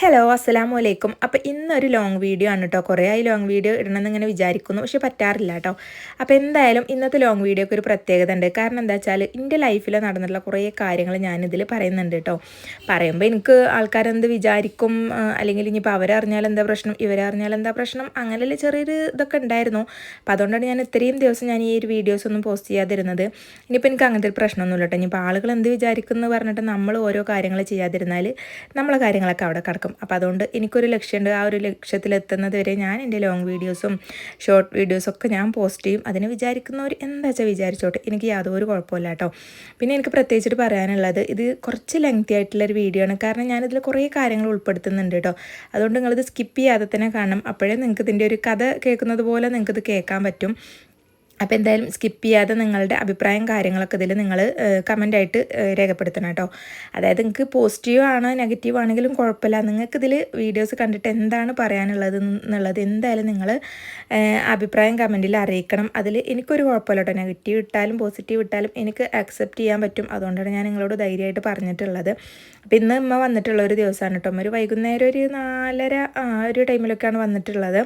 Hello അസ്സലാമു അലൈക്കും. അപ്പോൾ ഇന്നൊരു ലോങ് വീഡിയോ ആണ് കേട്ടോ. കുറേ ആയി ലോങ് വീഡിയോ ഇടണമെന്ന് ഇങ്ങനെ വിചാരിക്കുന്നു, പക്ഷെ പറ്റാറില്ല കേട്ടോ. അപ്പോൾ എന്തായാലും ഇന്നത്തെ ലോങ് വീഡിയോക്ക് ഒരു പ്രത്യേകത ഉണ്ട്. കാരണം എന്താ വെച്ചാൽ എൻ്റെ ലൈഫിൽ നടന്നിട്ടുള്ള കുറേ കാര്യങ്ങൾ ഞാനിതിൽ പറയുന്നുണ്ട് കേട്ടോ. പറയുമ്പോൾ എനിക്ക് ആൾക്കാരെന്ത് വിചാരിക്കും, അല്ലെങ്കിൽ ഇനിയിപ്പോൾ അവരറിഞ്ഞാൽ എന്താ പ്രശ്നം, ഇവരറിഞ്ഞാൽ എന്താ പ്രശ്നം, അങ്ങനെയുള്ള ചെറിയൊരു ഇതൊക്കെ ഉണ്ടായിരുന്നു. അപ്പോൾ അതുകൊണ്ടാണ് ഞാൻ ഇത്രയും ദിവസം ഞാൻ ഈ ഒരു വീഡിയോസ് ഒന്നും പോസ്റ്റ് ചെയ്യാതിരുന്നത്. ഇനിയിപ്പോൾ എനിക്ക് അങ്ങനത്തെ ഒരു പ്രശ്നമൊന്നുമില്ല കേട്ടോ. ഇനിയിപ്പോൾ ആളുകൾ എന്ത് വിചാരിക്കുന്നു പറഞ്ഞിട്ട് നമ്മൾ ഓരോ കാര്യങ്ങൾ ചെയ്യാതിരുന്നാൽ നമ്മളെ കാര്യങ്ങളൊക്കെ അവിടെ കിടക്കും. അപ്പോൾ അതുകൊണ്ട് എനിക്കൊരു ലക്ഷ്യമുണ്ട്. ആ ഒരു ലക്ഷ്യത്തിലെത്തുന്നത് വരെ ഞാൻ എൻ്റെ ലോങ് വീഡിയോസും ഷോർട്ട് വീഡിയോസൊക്കെ ഞാൻ പോസ്റ്റ് ചെയ്യും. അതിന് വിചാരിക്കുന്നവർ എന്താ വെച്ചാൽ വിചാരിച്ചോട്ടെ, എനിക്ക് യാതൊരു കുഴപ്പമില്ല കേട്ടോ. പിന്നെ എനിക്ക് പ്രത്യേകിച്ചിട്ട് പറയാനുള്ളത്, ഇത് കുറച്ച് ലെങ്തി ആയിട്ടുള്ളൊരു വീഡിയോ ആണ്. കാരണം ഞാനിതിൽ കുറേ കാര്യങ്ങൾ ഉൾപ്പെടുത്തുന്നുണ്ട് കേട്ടോ. അതുകൊണ്ട് നിങ്ങളിത് സ്കിപ്പ് ചെയ്യാതെ തന്നെ കാണണം. അപ്പോഴേ നിങ്ങൾക്ക് ഇതിൻ്റെ ഒരു കഥ കേൾക്കുന്നത് പോലെ നിങ്ങൾക്കിത് കേൾക്കാൻ പറ്റും. അപ്പോൾ എന്തായാലും സ്കിപ്പ് ചെയ്യാതെ നിങ്ങളുടെ അഭിപ്രായം കാര്യങ്ങളൊക്കെ ഇതിൽ നിങ്ങൾ കമൻ്റായിട്ട് രേഖപ്പെടുത്തണം കേട്ടോ. അതായത് നിങ്ങൾക്ക് പോസിറ്റീവ് ആണ് നെഗറ്റീവ് ആണെങ്കിലും കുഴപ്പമില്ല. നിങ്ങൾക്കിതിൽ വീഡിയോസ് കണ്ടിട്ട് എന്താണ് പറയാനുള്ളത് എന്നുള്ളത് എന്തായാലും നിങ്ങൾ അഭിപ്രായം കമൻറ്റിൽ അറിയിക്കണം. അതിൽ എനിക്കൊരു കുഴപ്പമില്ല കേട്ടോ. നെഗറ്റീവ് ഇട്ടാലും പോസിറ്റീവ് ഇട്ടാലും എനിക്ക് അക്സെപ്റ്റ് ചെയ്യാൻ പറ്റും. അതുകൊണ്ടാണ് ഞാൻ നിങ്ങളോട് ധൈര്യമായിട്ട് പറഞ്ഞിട്ടുള്ളത്. അപ്പോൾ ഇന്ന് അമ്മ വന്നിട്ടുള്ള ഒരു ദിവസമാണ് കേട്ടോ. ഒരു വൈകുന്നേരം ഒരു 4:30 ഒരു ടൈമിലൊക്കെയാണ് വന്നിട്ടുള്ളത്.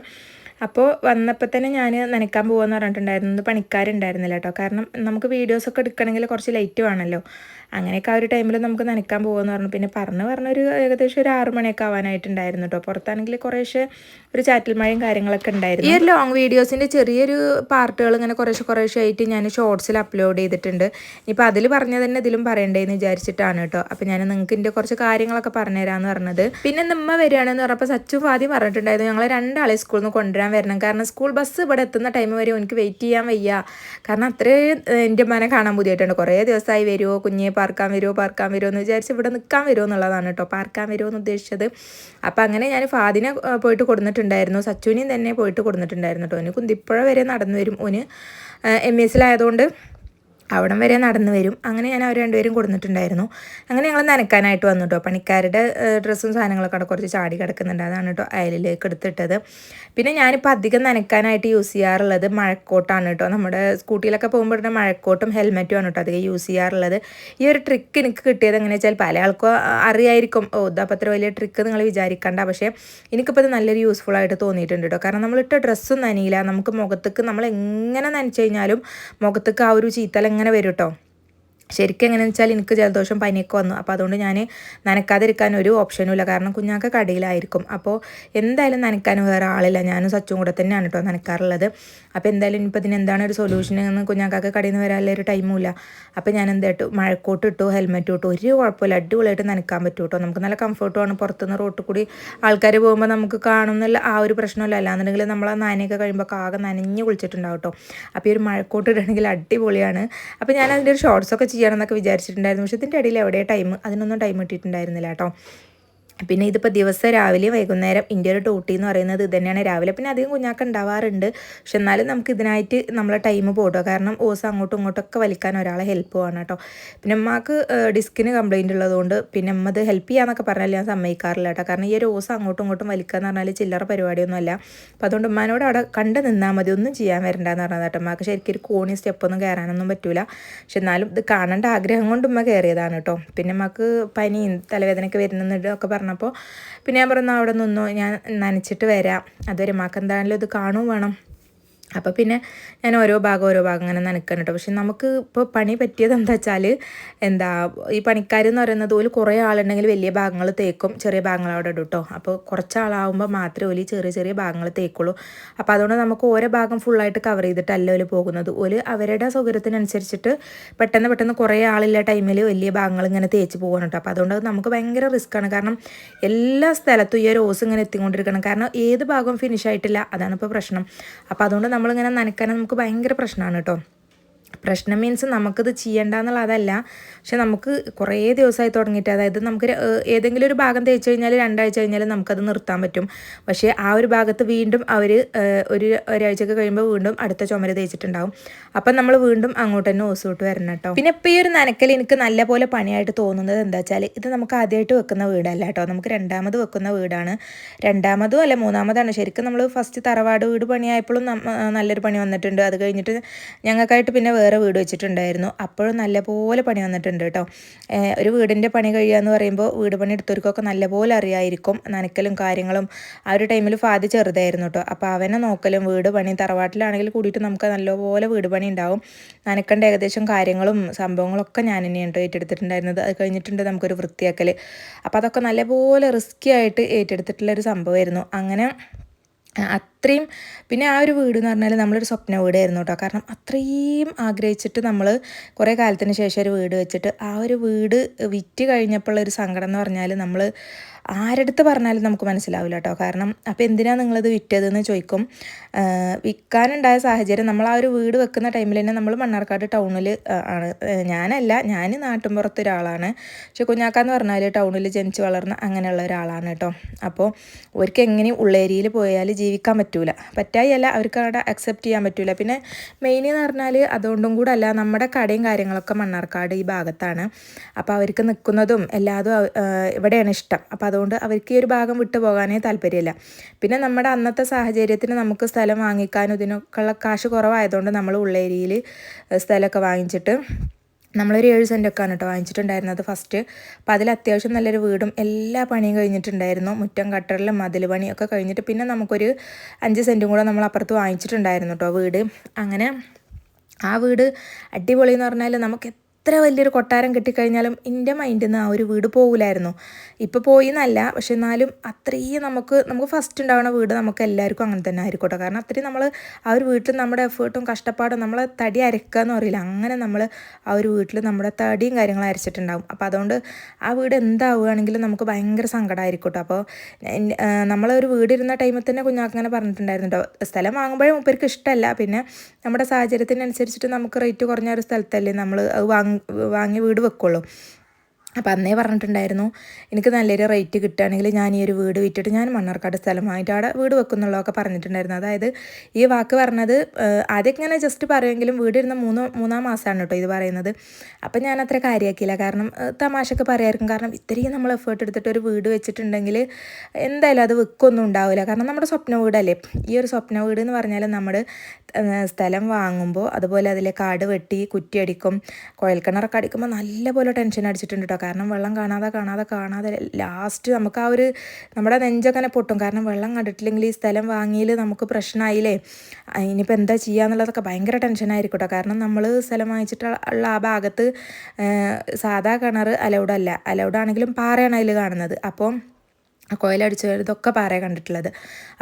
അപ്പോൾ വന്നപ്പോൾ തന്നെ ഞാൻ നനയ്ക്കാൻ പോകുമെന്ന് പറഞ്ഞിട്ടുണ്ടായിരുന്നു. പണിക്കാരുണ്ടായിരുന്നില്ല കേട്ടോ. കാരണം നമുക്ക് വീഡിയോസൊക്കെ എടുക്കണമെങ്കിൽ കുറച്ച് ലൈറ്റ് വേണമല്ലോ. അങ്ങനെയൊക്കെ ആ ഒരു ടൈമിൽ നമുക്ക് നനയ്ക്കാൻ പോകുമെന്ന് പറഞ്ഞു. പിന്നെ പറഞ്ഞൊരു ഏകദേശം ഒരു 6 മണിയൊക്കെ ആവാനായിട്ടുണ്ടായിരുന്നു കേട്ടോ. പുറത്താണെങ്കിൽ കുറേശ്ശെ ഒരു ചാറ്റൽ മഴയും കാര്യങ്ങളൊക്കെ ഉണ്ടായിരുന്നു. ഈ ഒരു ലോങ് വീഡിയോസിൻ്റെ ചെറിയൊരു പാർട്ടുകൾ ഇങ്ങനെ കുറേശ്ശെ ആയിട്ട് ഞാൻ ഷോർട്സിൽ അപ്ലോഡ് ചെയ്തിട്ടുണ്ട്. ഇനിയിപ്പോൾ അതിൽ പറഞ്ഞത് തന്നെ ഇതിലും പറയണ്ടേന്ന് വിചാരിച്ചിട്ടാണ് കേട്ടോ. അപ്പോൾ ഞാൻ നിങ്ങൾക്ക് ഇതിൻ്റെ കുറച്ച് കാര്യങ്ങളൊക്കെ പറഞ്ഞുതരാമെന്ന് പറഞ്ഞത്. പിന്നെ നമ്മ വരികയാണെന്ന് പറഞ്ഞപ്പോൾ സച്ചു ആദ്യം പറഞ്ഞിട്ടുണ്ടായിരുന്നു ഞങ്ങൾ 2 ആളെ സ്കൂളിൽ നിന്ന് കൊണ്ടുവരാൻ വരണം. കാരണം സ്കൂൾ ബസ് ഇവിടെ എത്തുന്ന ടൈം വരെ എനിക്ക് വെയിറ്റ് ചെയ്യാൻ വയ്യ. കാരണം അത്രയും എൻ്റെ മനെ കാണാൻ പുതിയിട്ടുണ്ട്. കുറേ ദിവസമായി വരുമോ കുഞ്ഞെ പാർക്കാൻ വരുമോ എന്ന് വിചാരിച്ച് ഇവിടെ നിൽക്കാൻ വരുമോ എന്നുള്ളതാണ് കേട്ടോ. പാർക്കാൻ വരുമോ എന്ന് ഉദ്ദേശിച്ചത്. അപ്പോൾ അങ്ങനെ ഞാൻ ഫാദിനെ പോയിട്ട് കൊടുത്തിട്ടുണ്ടായിരുന്നു. സച്ചുവിനെയും തന്നെ പോയിട്ട് കൊടുത്തിട്ടുണ്ടായിരുന്നു കേട്ടോ. ഓന് കുന്തിപ്പുഴ വരെ നടന്നു വരും. ഓന് MESലായതുകൊണ്ട് അവിടം വരെ നടന്നു വരും. അങ്ങനെ ഞാൻ അവർ രണ്ടുപേരും കൊടുത്തിട്ടുണ്ടായിരുന്നു. അങ്ങനെ ഞങ്ങൾ നനയ്ക്കാനായിട്ട് വന്നു കേട്ടോ. പണിക്കാരുടെ ഡ്രസ്സും സാധനങ്ങളൊക്കെ അവിടെ കുറച്ച് ചാടി കിടക്കുന്നുണ്ട്. അതാണ് കേട്ടോ അയലിലേക്ക് എടുത്തിട്ടത്. പിന്നെ ഞാനിപ്പോൾ അധികം നനയ്ക്കാനായിട്ട് യൂസ് ചെയ്യാറുള്ളത് മഴക്കോട്ടാണ് കേട്ടോ. നമ്മുടെ സ്കൂട്ടിയിലൊക്കെ പോകുമ്പോൾ ഇവിടെ മഴക്കോട്ടും ഹെൽമെറ്റും ആണ് കേട്ടോ അധികം യൂസ് ചെയ്യാറുള്ളത്. ഈ ഒരു ട്രിക്ക് എനിക്ക് കിട്ടിയത് എങ്ങനെയാ വെച്ചാൽ പല ആൾക്കും അറിയായിരിക്കും. ഇതപ്പോൾ അത്ര വലിയ ട്രിക്ക് നിങ്ങൾ വിചാരിക്കണ്ട. പക്ഷേ എനിക്കിപ്പോൾ ഇത് നല്ലൊരു യൂസ്ഫുൾ ആയിട്ട് തോന്നിയിട്ടുണ്ട് കേട്ടോ. കാരണം നമ്മളിട്ട ഡ്രസ്സും നനയില്ല. നമുക്ക് മുഖത്തേക്ക് നമ്മൾ എങ്ങനെ നനച്ചു കഴിഞ്ഞാലും മുഖത്തേക്ക് ആ ഒരു ചീത്തല എങ്ങനെ വരും കേട്ടോ. ശരിക്കും എങ്ങനെയാണെന്ന് വെച്ചാൽ എനിക്ക് ജലദോഷം പനിയൊക്കെ വന്നു. അപ്പോൾ അതുകൊണ്ട് ഞാൻ നനക്കാതിരിക്കാൻ ഒരു ഓപ്ഷനും ഇല്ല. കാരണം കുഞ്ഞാക്ക കടയിലായിരിക്കും. അപ്പോൾ എന്തായാലും നനക്കാൻ വേറെ ആളില്ല. ഞാനും സച്ചും കൂടെ തന്നെയാണ് കേട്ടോ നനക്കാറുള്ളത്. അപ്പോൾ എന്തായാലും ഇനിയിപ്പോൾ ഇതിന് എന്താണ് ഒരു സൊല്യൂഷൻ എന്ന് കുഞ്ഞാക്കാക്ക് കടയിൽ നിന്ന് വരാനുള്ള ഒരു ടൈമും ഇല്ല. അപ്പോൾ ഞാൻ എന്തായിട്ടു മഴക്കോട്ട് ഇട്ടു, ഹെൽമെറ്റ് ഇട്ടു. ഒരു കുഴപ്പമില്ല, അടിപൊളിയായിട്ട് നനക്കാൻ പറ്റും കേട്ടോ. നമുക്ക് നല്ല കംഫർട്ടുമാണ്. പുറത്തുനിന്ന് റോട്ടിൽ കൂടി ആൾക്കാർ പോകുമ്പോൾ നമുക്ക് കാണുന്നില്ല ആ ഒരു പ്രശ്നമില്ല. അല്ലാന്നുണ്ടെങ്കിൽ നമ്മൾ ആ നനയൊക്കെ കഴിയുമ്പോൾ ആകെ നനഞ്ഞ് കുളിച്ചിട്ടുണ്ടാവും കേട്ടോ. അപ്പോൾ ഈ ഒരു മഴക്കോട്ട് ഇടണമെങ്കിൽ അടിപൊളിയാണ്. അപ്പോൾ ഞാൻ അതിൻ്റെ ഒരു ഷോർട്സൊക്കെ ചെയ്യണമെന്നൊക്കെ വിചാരിച്ചിട്ടുണ്ടായിരുന്നു. പക്ഷേ ഇതിൻ്റെ ഇടയിൽ എവിടെ അതിനൊന്നും ടൈം കിട്ടിയിട്ടുണ്ടായിരുന്നില്ല കേട്ടോ. പിന്നെ ഇതിപ്പോൾ ദിവസം രാവിലെ വൈകുന്നേരം ഇന്ത്യ ഒരു ഡ്യൂട്ടി എന്ന് പറയുന്നത് ഇത് തന്നെയാണ്. രാവിലെ പിന്നെ അധികം കുഞ്ഞാക്ക ഉണ്ടാവാറുണ്ട്. പക്ഷെ എന്നാലും നമുക്ക് ഇതിനായിട്ട് നമ്മളെ ടൈം പോടുക. കാരണം ഓസ് അങ്ങോട്ടും ഇങ്ങോട്ടൊക്കെ വലിക്കാൻ ഒരാളെ ഹെൽപ്പ് വേണം കേട്ടോ. പിന്നെ അമ്മക്ക് ഡിസ്കിന് കംപ്ലയിൻ്റ് ഉള്ളതുകൊണ്ട് പിന്നെ അമ്മ അത് ഹെൽപ്പ് ചെയ്യാന്നൊക്കെ പറഞ്ഞാൽ ഞാൻ സമ്മതിക്കാറില്ല കേട്ടോ. കാരണം ഈ ഒരു ഓസ് അങ്ങോട്ടും ഇങ്ങോട്ടും വലിക്കുക എന്ന് പറഞ്ഞാൽ ചില്ലറ പരിപാടിയൊന്നും അല്ല. അപ്പോൾ അതുകൊണ്ട് ഉമ്മാനോട് അവിടെ കണ്ട് നിന്നാൽ മതി, ഒന്നും ചെയ്യാൻ വരണ്ടെന്ന് പറഞ്ഞത് കേട്ടോ. അമ്മക്ക് ശരിക്കും ഒരു കോണി സ്റ്റെപ്പൊന്നും കയറാനൊന്നും പറ്റൂല. പക്ഷെ എന്നാലും ഇത് കാണേണ്ട ആഗ്രഹം കൊണ്ട് ഉമ്മ കയറിയതാണ് കേട്ടോ. പിന്നെ അമ്മക്ക് പനിയും തലവേദനയൊക്കെ വരുന്നതൊക്കെ പറഞ്ഞപ്പോൾ പിന്നെ ഞാൻ പറഞ്ഞു അവിടെ നിന്നോ, ഞാൻ നനച്ചിട്ട് വരാം, അതുവരെ ഉമ്മാക്ക് എന്തായാലും ഇത് കാണുകയും വേണം. അപ്പോൾ പിന്നെ ഞാൻ ഓരോ ഭാഗം അങ്ങനെ നനക്കണം കേട്ടോ. പക്ഷെ നമുക്ക് ഇപ്പോൾ പണി പറ്റിയത് എന്താ വെച്ചാൽ ഈ പണിക്കാരെന്ന് പറയുന്നത് ഒരു കുറേ ആളുണ്ടെങ്കിൽ വലിയ ഭാഗങ്ങൾ തേക്കും, ചെറിയ ഭാഗങ്ങൾ അവിടെ ഇടും കേട്ടോ. അപ്പോൾ കുറച്ച് ആളാവുമ്പോൾ മാത്രമേ ഒരു ചെറിയ ഭാഗങ്ങൾ തേക്കുള്ളൂ. അപ്പോൾ അതുകൊണ്ട് നമുക്ക് ഓരോ ഭാഗം ഫുള്ളായിട്ട് കവർ ചെയ്തിട്ടല്ല ഒരു പോകുന്നത്. ഒരു അവരുടെ സൗകര്യത്തിനനുസരിച്ചിട്ട് പെട്ടെന്ന് കുറേ ആളില്ല ടൈമിൽ വലിയ ഭാഗങ്ങൾ ഇങ്ങനെ തേച്ച് പോകണം കേട്ടോ. അപ്പോൾ അതുകൊണ്ട് നമുക്ക് ഭയങ്കര റിസ്ക്കാണ്. കാരണം എല്ലാ സ്ഥലത്തും ഈ ഒരു ഓസ് ഇങ്ങനെ എത്തിക്കൊണ്ടിരിക്കണം. കാരണം ഏത് ഭാഗം ഫിനിഷ് ആയിട്ടില്ല, അതാണ് ഇപ്പോൾ പ്രശ്നം. അപ്പോൾ അതുകൊണ്ട് നമ്മളിങ്ങനെ നനയ്ക്കാൻ നമുക്ക് ഭയങ്കര പ്രശ്നമാണ് കേട്ടോ. പ്രശ്നം മീൻസ് നമുക്കിത് ചെയ്യേണ്ട എന്നുള്ളതല്ല, പക്ഷെ നമുക്ക് കുറേ ദിവസമായി തുടങ്ങിയിട്ട്, അതായത് നമുക്ക് ഏതെങ്കിലും ഒരു ഭാഗം തേച്ച് കഴിഞ്ഞാൽ 2 ആഴ്ച കഴിഞ്ഞാൽ നമുക്കത് നിർത്താൻ പറ്റും. പക്ഷേ ആ ഒരു ഭാഗത്ത് വീണ്ടും അവർ ഒരാഴ്ചയൊക്കെ കഴിയുമ്പോൾ വീണ്ടും അടുത്ത ചുമര് തേച്ചിട്ടുണ്ടാവും. അപ്പം നമ്മൾ വീണ്ടും അങ്ങോട്ട് തന്നെ ഓസോട്ട് വരണം കേട്ടോ. പിന്നെ ഇപ്പോൾ ഈ ഒരു നനക്കൽ എനിക്ക് നല്ല പോലെ പണിയായിട്ട് തോന്നുന്നത് എന്താ വെച്ചാൽ, ഇത് നമുക്ക് ആദ്യമായിട്ട് വെക്കുന്ന വീടല്ല കേട്ടോ. നമുക്ക് 2ാമത് വെക്കുന്ന വീടാണ്. 2ാമതും അല്ല 3ാമതാണ്. ശരിക്കും നമ്മൾ ഫസ്റ്റ് തറവാട് വീട് പണിയായപ്പോഴും നല്ലൊരു പണി വന്നിട്ടുണ്ട്. അത് കഴിഞ്ഞിട്ട് ഞങ്ങൾക്കായിട്ട് പിന്നെ വേറെ വീട് വെച്ചിട്ടുണ്ടായിരുന്നു. അപ്പോഴും നല്ലപോലെ പണി വന്നിട്ടുണ്ട് കേട്ടോ. ഒരു വീടിൻ്റെ പണി കഴിയുക എന്ന് പറയുമ്പോൾ വീട് പണി എടുത്തവർക്കൊക്കെ നല്ലപോലെ അറിയായിരിക്കും നനക്കലും കാര്യങ്ങളും. ആ ഒരു ടൈമിൽ ഫാദി ചെറുതായിരുന്നു കേട്ടോ. അപ്പോൾ അവനെ നോക്കലും വീട് പണി തറവാട്ടിലാണെങ്കിൽ കൂടിയിട്ട് നമുക്ക് നല്ലപോലെ വീട് പണി ഉണ്ടാവും. നനക്കേണ്ട ഏകദേശം കാര്യങ്ങളും സംഭവങ്ങളൊക്കെ ഞാൻ തന്നെയാണ് കേട്ടോ ഏറ്റെടുത്തിട്ടുണ്ടായിരുന്നത്. അത് കഴിഞ്ഞിട്ടുണ്ട് നമുക്കൊരു വൃത്തിയാക്കൽ. അപ്പോൾ അതൊക്കെ നല്ലപോലെ റിസ്ക്കി ആയിട്ട് ഏറ്റെടുത്തിട്ടുള്ളൊരു സംഭവമായിരുന്നു. അങ്ങനെ അത്രയും പിന്നെ ആ ഒരു വീട് എന്ന് പറഞ്ഞാൽ നമ്മളൊരു സ്വപ്ന വീടായിരുന്നു കേട്ടോ. കാരണം അത്രയും ആഗ്രഹിച്ചിട്ട് നമ്മൾ കുറേ കാലത്തിന് ശേഷം ഒരു വീട് വെച്ചിട്ട് ആ ഒരു വീട് വിറ്റ് കഴിഞ്ഞപ്പോഴുള്ളൊരു സങ്കടം എന്ന് പറഞ്ഞാൽ നമ്മൾ ആരെടുത്ത് പറഞ്ഞാലും നമുക്ക് മനസ്സിലാവില്ല കേട്ടോ. കാരണം അപ്പോൾ എന്തിനാണ് നിങ്ങളിത് വിറ്റതെന്ന് ചോദിക്കും. വിൽക്കാനുണ്ടായ സാഹചര്യം നമ്മൾ ആ ഒരു വീട് വെക്കുന്ന ടൈമിൽ തന്നെ നമ്മൾ മണ്ണാർക്കാട് ടൗണിൽ ആണ്. ഞാൻ നാട്ടിൻപുറത്ത് ഒരാളാണ്. പക്ഷെ കുഞ്ഞാക്കാന്ന് പറഞ്ഞാൽ ടൗണിൽ ജനിച്ച് വളർന്ന അങ്ങനെയുള്ള ഒരാളാണ് കേട്ടോ. അപ്പോൾ അവർക്ക് എങ്ങനെയും ഉള്ളേരിയയിൽ പോയാൽ ജീവിക്കാൻ പറ്റൂല. പറ്റായല്ല, അവർക്ക് അവിടെ അക്സെപ്റ്റ് ചെയ്യാൻ പറ്റൂല. പിന്നെ മെയിൻ എന്ന് പറഞ്ഞാൽ അതുകൊണ്ടും കൂടെ അല്ല, നമ്മുടെ കടയും കാര്യങ്ങളൊക്കെ മണ്ണാർക്കാട് ഈ ഭാഗത്താണ്. അപ്പോൾ അവർക്ക് നിൽക്കുന്നതും എല്ലാതും ഇവിടെയാണ് ഇഷ്ടം. അപ്പോൾ അതുകൊണ്ട് അവർക്ക് ഈ ഒരു ഭാഗം വിട്ടു പോകാനേ താല്പര്യമില്ല. പിന്നെ നമ്മുടെ അന്നത്തെ സാഹചര്യത്തിന് നമുക്ക് സ്ഥലം വാങ്ങിക്കാനും ഇതിനൊക്കെയുള്ള കാശ് കുറവായതുകൊണ്ട് നമ്മൾ ഉള്ളേരിയയിൽ സ്ഥലമൊക്കെ വാങ്ങിച്ചിട്ട് നമ്മളൊരു 7 സെൻറ്റൊക്കെയാണ് കേട്ടോ വാങ്ങിച്ചിട്ടുണ്ടായിരുന്നത് ഫസ്റ്റ്. അപ്പോൾ അതിൽ അത്യാവശ്യം നല്ലൊരു വീടും എല്ലാ പണിയും കഴിഞ്ഞിട്ടുണ്ടായിരുന്നു. മുറ്റം കട്ടറിലും മതിൽ പണിയൊക്കെ കഴിഞ്ഞിട്ട് പിന്നെ നമുക്കൊരു 5 സെൻറ്റും കൂടെ നമ്മൾ അപ്പുറത്ത് വാങ്ങിച്ചിട്ടുണ്ടായിരുന്നു കേട്ടോ വീട്. അങ്ങനെ ആ വീട് അടിപൊളി എന്ന് പറഞ്ഞാൽ നമുക്ക് എത്ര വലിയൊരു കൊട്ടാരം കിട്ടിക്കഴിഞ്ഞാലും എൻ്റെ മൈൻഡിൽ നിന്ന് ആ ഒരു വീട് പോകില്ലായിരുന്നു. ഇപ്പോൾ പോയി എന്നല്ല, പക്ഷെ എന്നാലും അത്രയും നമുക്ക് ഫസ്റ്റ് ഉണ്ടാവുന്ന വീട് നമുക്ക് എല്ലാവർക്കും അങ്ങനെ തന്നെ ആയിരിക്കട്ടെ. കാരണം അത്രയും നമ്മൾ ആ ഒരു വീട്ടിൽ നമ്മുടെ എഫേർട്ടും കഷ്ടപ്പാടും നമ്മളെ തടി അരക്കുക എന്ന് പറയില്ല, അങ്ങനെ നമ്മൾ ആ ഒരു വീട്ടിൽ നമ്മുടെ തടിയും കാര്യങ്ങളും അരച്ചിട്ടുണ്ടാവും. അപ്പോൾ അതുകൊണ്ട് ആ വീട് എന്താവുകയാണെങ്കിലും നമുക്ക് ഭയങ്കര സങ്കടമായിരിക്കട്ടെ. അപ്പോൾ നമ്മളൊരു വീടിരുന്ന ടൈമിൽ തന്നെ കുഞ്ഞാക്ക് അങ്ങനെ പറഞ്ഞിട്ടുണ്ടായിരുന്നു കേട്ടോ. സ്ഥലം വാങ്ങുമ്പോഴേ മൂപ്പർക്ക് ഇഷ്ടമല്ല, പിന്നെ നമ്മുടെ സാഹചര്യത്തിനനുസരിച്ചിട്ട് നമുക്ക് റേറ്റ് കുറഞ്ഞ ഒരു സ്ഥലത്തല്ലേ നമ്മൾ അത് വാങ്ങി വീട് വെക്കുള്ളൂ. അപ്പം അന്നേ പറഞ്ഞിട്ടുണ്ടായിരുന്നു എനിക്ക് നല്ലൊരു റേറ്റ് കിട്ടുകയാണെങ്കിൽ ഞാൻ ഈ ഒരു വീട് വിറ്റിട്ട് ഞാൻ മണ്ണാർക്കാട് സ്ഥലം വാങ്ങിയിട്ട് അവിടെ വീട് വെക്കുന്നുള്ളതൊക്കെ പറഞ്ഞിട്ടുണ്ടായിരുന്നു. അതായത് ഈ വാക്ക് പറഞ്ഞത് ആദ്യം ഇങ്ങനെ ജസ്റ്റ് പറയുമെങ്കിലും വീടിരുന്ന മൂന്നാം മാസമാണ് കേട്ടോ ഇത് പറയുന്നത്. അപ്പം ഞാൻ അത്ര കാര്യമാക്കിയില്ല, കാരണം തമാശക്ക് പറയായിരിക്കും. കാരണം ഇത്രയും നമ്മൾ എഫേർട്ട് എടുത്തിട്ട് ഒരു വീട് വെച്ചിട്ടുണ്ടെങ്കിൽ എന്തായാലും അത് വെക്കൊന്നും ഉണ്ടാവില്ല. കാരണം നമ്മുടെ സ്വപ്ന വീടല്ലേ. ഈ ഒരു സ്വപ്ന വീട് എന്ന് പറഞ്ഞാൽ നമ്മൾ സ്ഥലം വാങ്ങുമ്പോൾ അതുപോലെ അതിലെ കാട് വെട്ടി കുറ്റിയടിക്കും, കുഴൽക്കിണറൊക്കെ അടിക്കുമ്പോൾ നല്ലപോലെ ടെൻഷൻ അടിച്ചിട്ടുണ്ട് കേട്ടോ. കാരണം വെള്ളം കാണാതെ ലാസ്റ്റ് നമുക്ക് ആ ഒരു നമ്മുടെ നെഞ്ചൊക്കെ പൊട്ടും. കാരണം വെള്ളം കണ്ടിട്ടില്ലെങ്കിൽ ഈ സ്ഥലം വാങ്ങിയിൽ നമുക്ക് പ്രശ്നമായില്ലേ, ഇനിയിപ്പോൾ എന്താ ചെയ്യുക എന്നുള്ളതൊക്കെ ഭയങ്കര ടെൻഷനായിരിക്കും കേട്ടോ. കാരണം നമ്മൾ സ്ഥലം വാങ്ങിച്ചിട്ടുള്ള ആ ഭാഗത്ത് സാധാ കിണർ അലൗഡാണെങ്കിലും പാറയാണ് അതിൽ കാണുന്നത്. അപ്പോൾ കോയിലടിച്ച് ഇതൊക്കെ പാറ കണ്ടിട്ടുള്ളത്.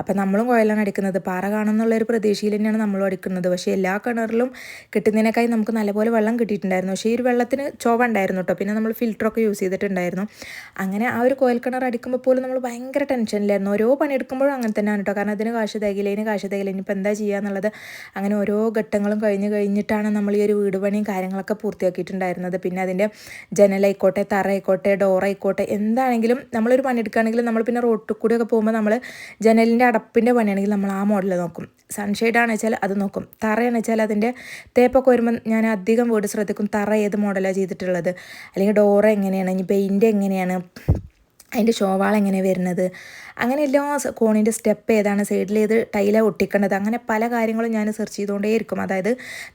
അപ്പം നമ്മളും കോയിലാണ് അടിക്കുന്നത്, പാറ കാണുമെന്നുള്ളൊരു പ്രതീക്ഷയിൽ തന്നെയാണ് നമ്മളും അടിക്കുന്നത്. പക്ഷേ എല്ലാ കിണറിലും കിട്ടുന്നതിനേക്കായി നമുക്ക് നല്ലപോലെ വെള്ളം കിട്ടിയിട്ടുണ്ടായിരുന്നു. പക്ഷേ ഈ ഒരു വെള്ളത്തിന് ചൊവ ഉണ്ടായിരുന്നു കേട്ടോ. പിന്നെ നമ്മൾ ഫിൽറ്ററൊക്കെ യൂസ് ചെയ്തിട്ടുണ്ടായിരുന്നു. അങ്ങനെ ആ ഒരു കോയിൽ കിണർ അടിക്കുമ്പോൾ പോലും നമ്മൾ ഭയങ്കര ടെൻഷനിലായിരുന്നു. ഓരോ പണിയെടുക്കുമ്പോഴും അങ്ങനെ തന്നെയാണ് കേട്ടോ. കാരണം അതിന് കാശ് തികയില്ല, ഇനിയിപ്പോൾ എന്താ ചെയ്യുക എന്നുള്ളത്. അങ്ങനെ ഓരോ ഘട്ടങ്ങളും കഴിഞ്ഞിട്ടാണ് നമ്മൾ ഈ ഒരു വീട് പണിയും കാര്യങ്ങളൊക്കെ പൂർത്തിയാക്കിയിട്ടുണ്ടായിരുന്നത്. പിന്നെ അതിൻ്റെ ജനലായിക്കോട്ടെ, തറയായിക്കോട്ടെ, ഡോറായിക്കോട്ടെ, എന്താണെങ്കിലും നമ്മളൊരു പണിയെടുക്കുകയാണെങ്കിലും നമ്മൾ പിന്നെ റോട്ടിൽ കൂടിയൊക്കെ പോകുമ്പോൾ നമ്മൾ ജനലിൻ്റെ അടപ്പിൻ്റെ പണിയാണെങ്കിൽ നമ്മൾ ആ മോഡൽ നോക്കും. സൺഷെയ്ഡാണെന്ന് വെച്ചാൽ അത് നോക്കും. തറയാണെന്ന് വെച്ചാൽ അതിൻ്റെ തേപ്പൊക്കെ വരുമ്പോൾ ഞാൻ അധികം വീട് ശ്രദ്ധിക്കും, തറ ഏത് മോഡലാണ് ചെയ്തിട്ടുള്ളത്, അല്ലെങ്കിൽ ഡോറ് എങ്ങനെയാണ്, ഇനി പെയിൻറ്റ് എങ്ങനെയാണ്, അതിൻ്റെ ഷോവാൾ എങ്ങനെയാണ് വരുന്നത്, അങ്ങനെ എല്ലാ കോണിൻ്റെ സ്റ്റെപ്പ് ഏതാണ്, സൈഡിൽ ഏത് ടൈലാണ് ഒട്ടിക്കേണ്ടത്, അങ്ങനെ പല കാര്യങ്ങളും ഞാൻ സെർച്ച് ചെയ്തുകൊണ്ടേയിരിക്കും. അതായത്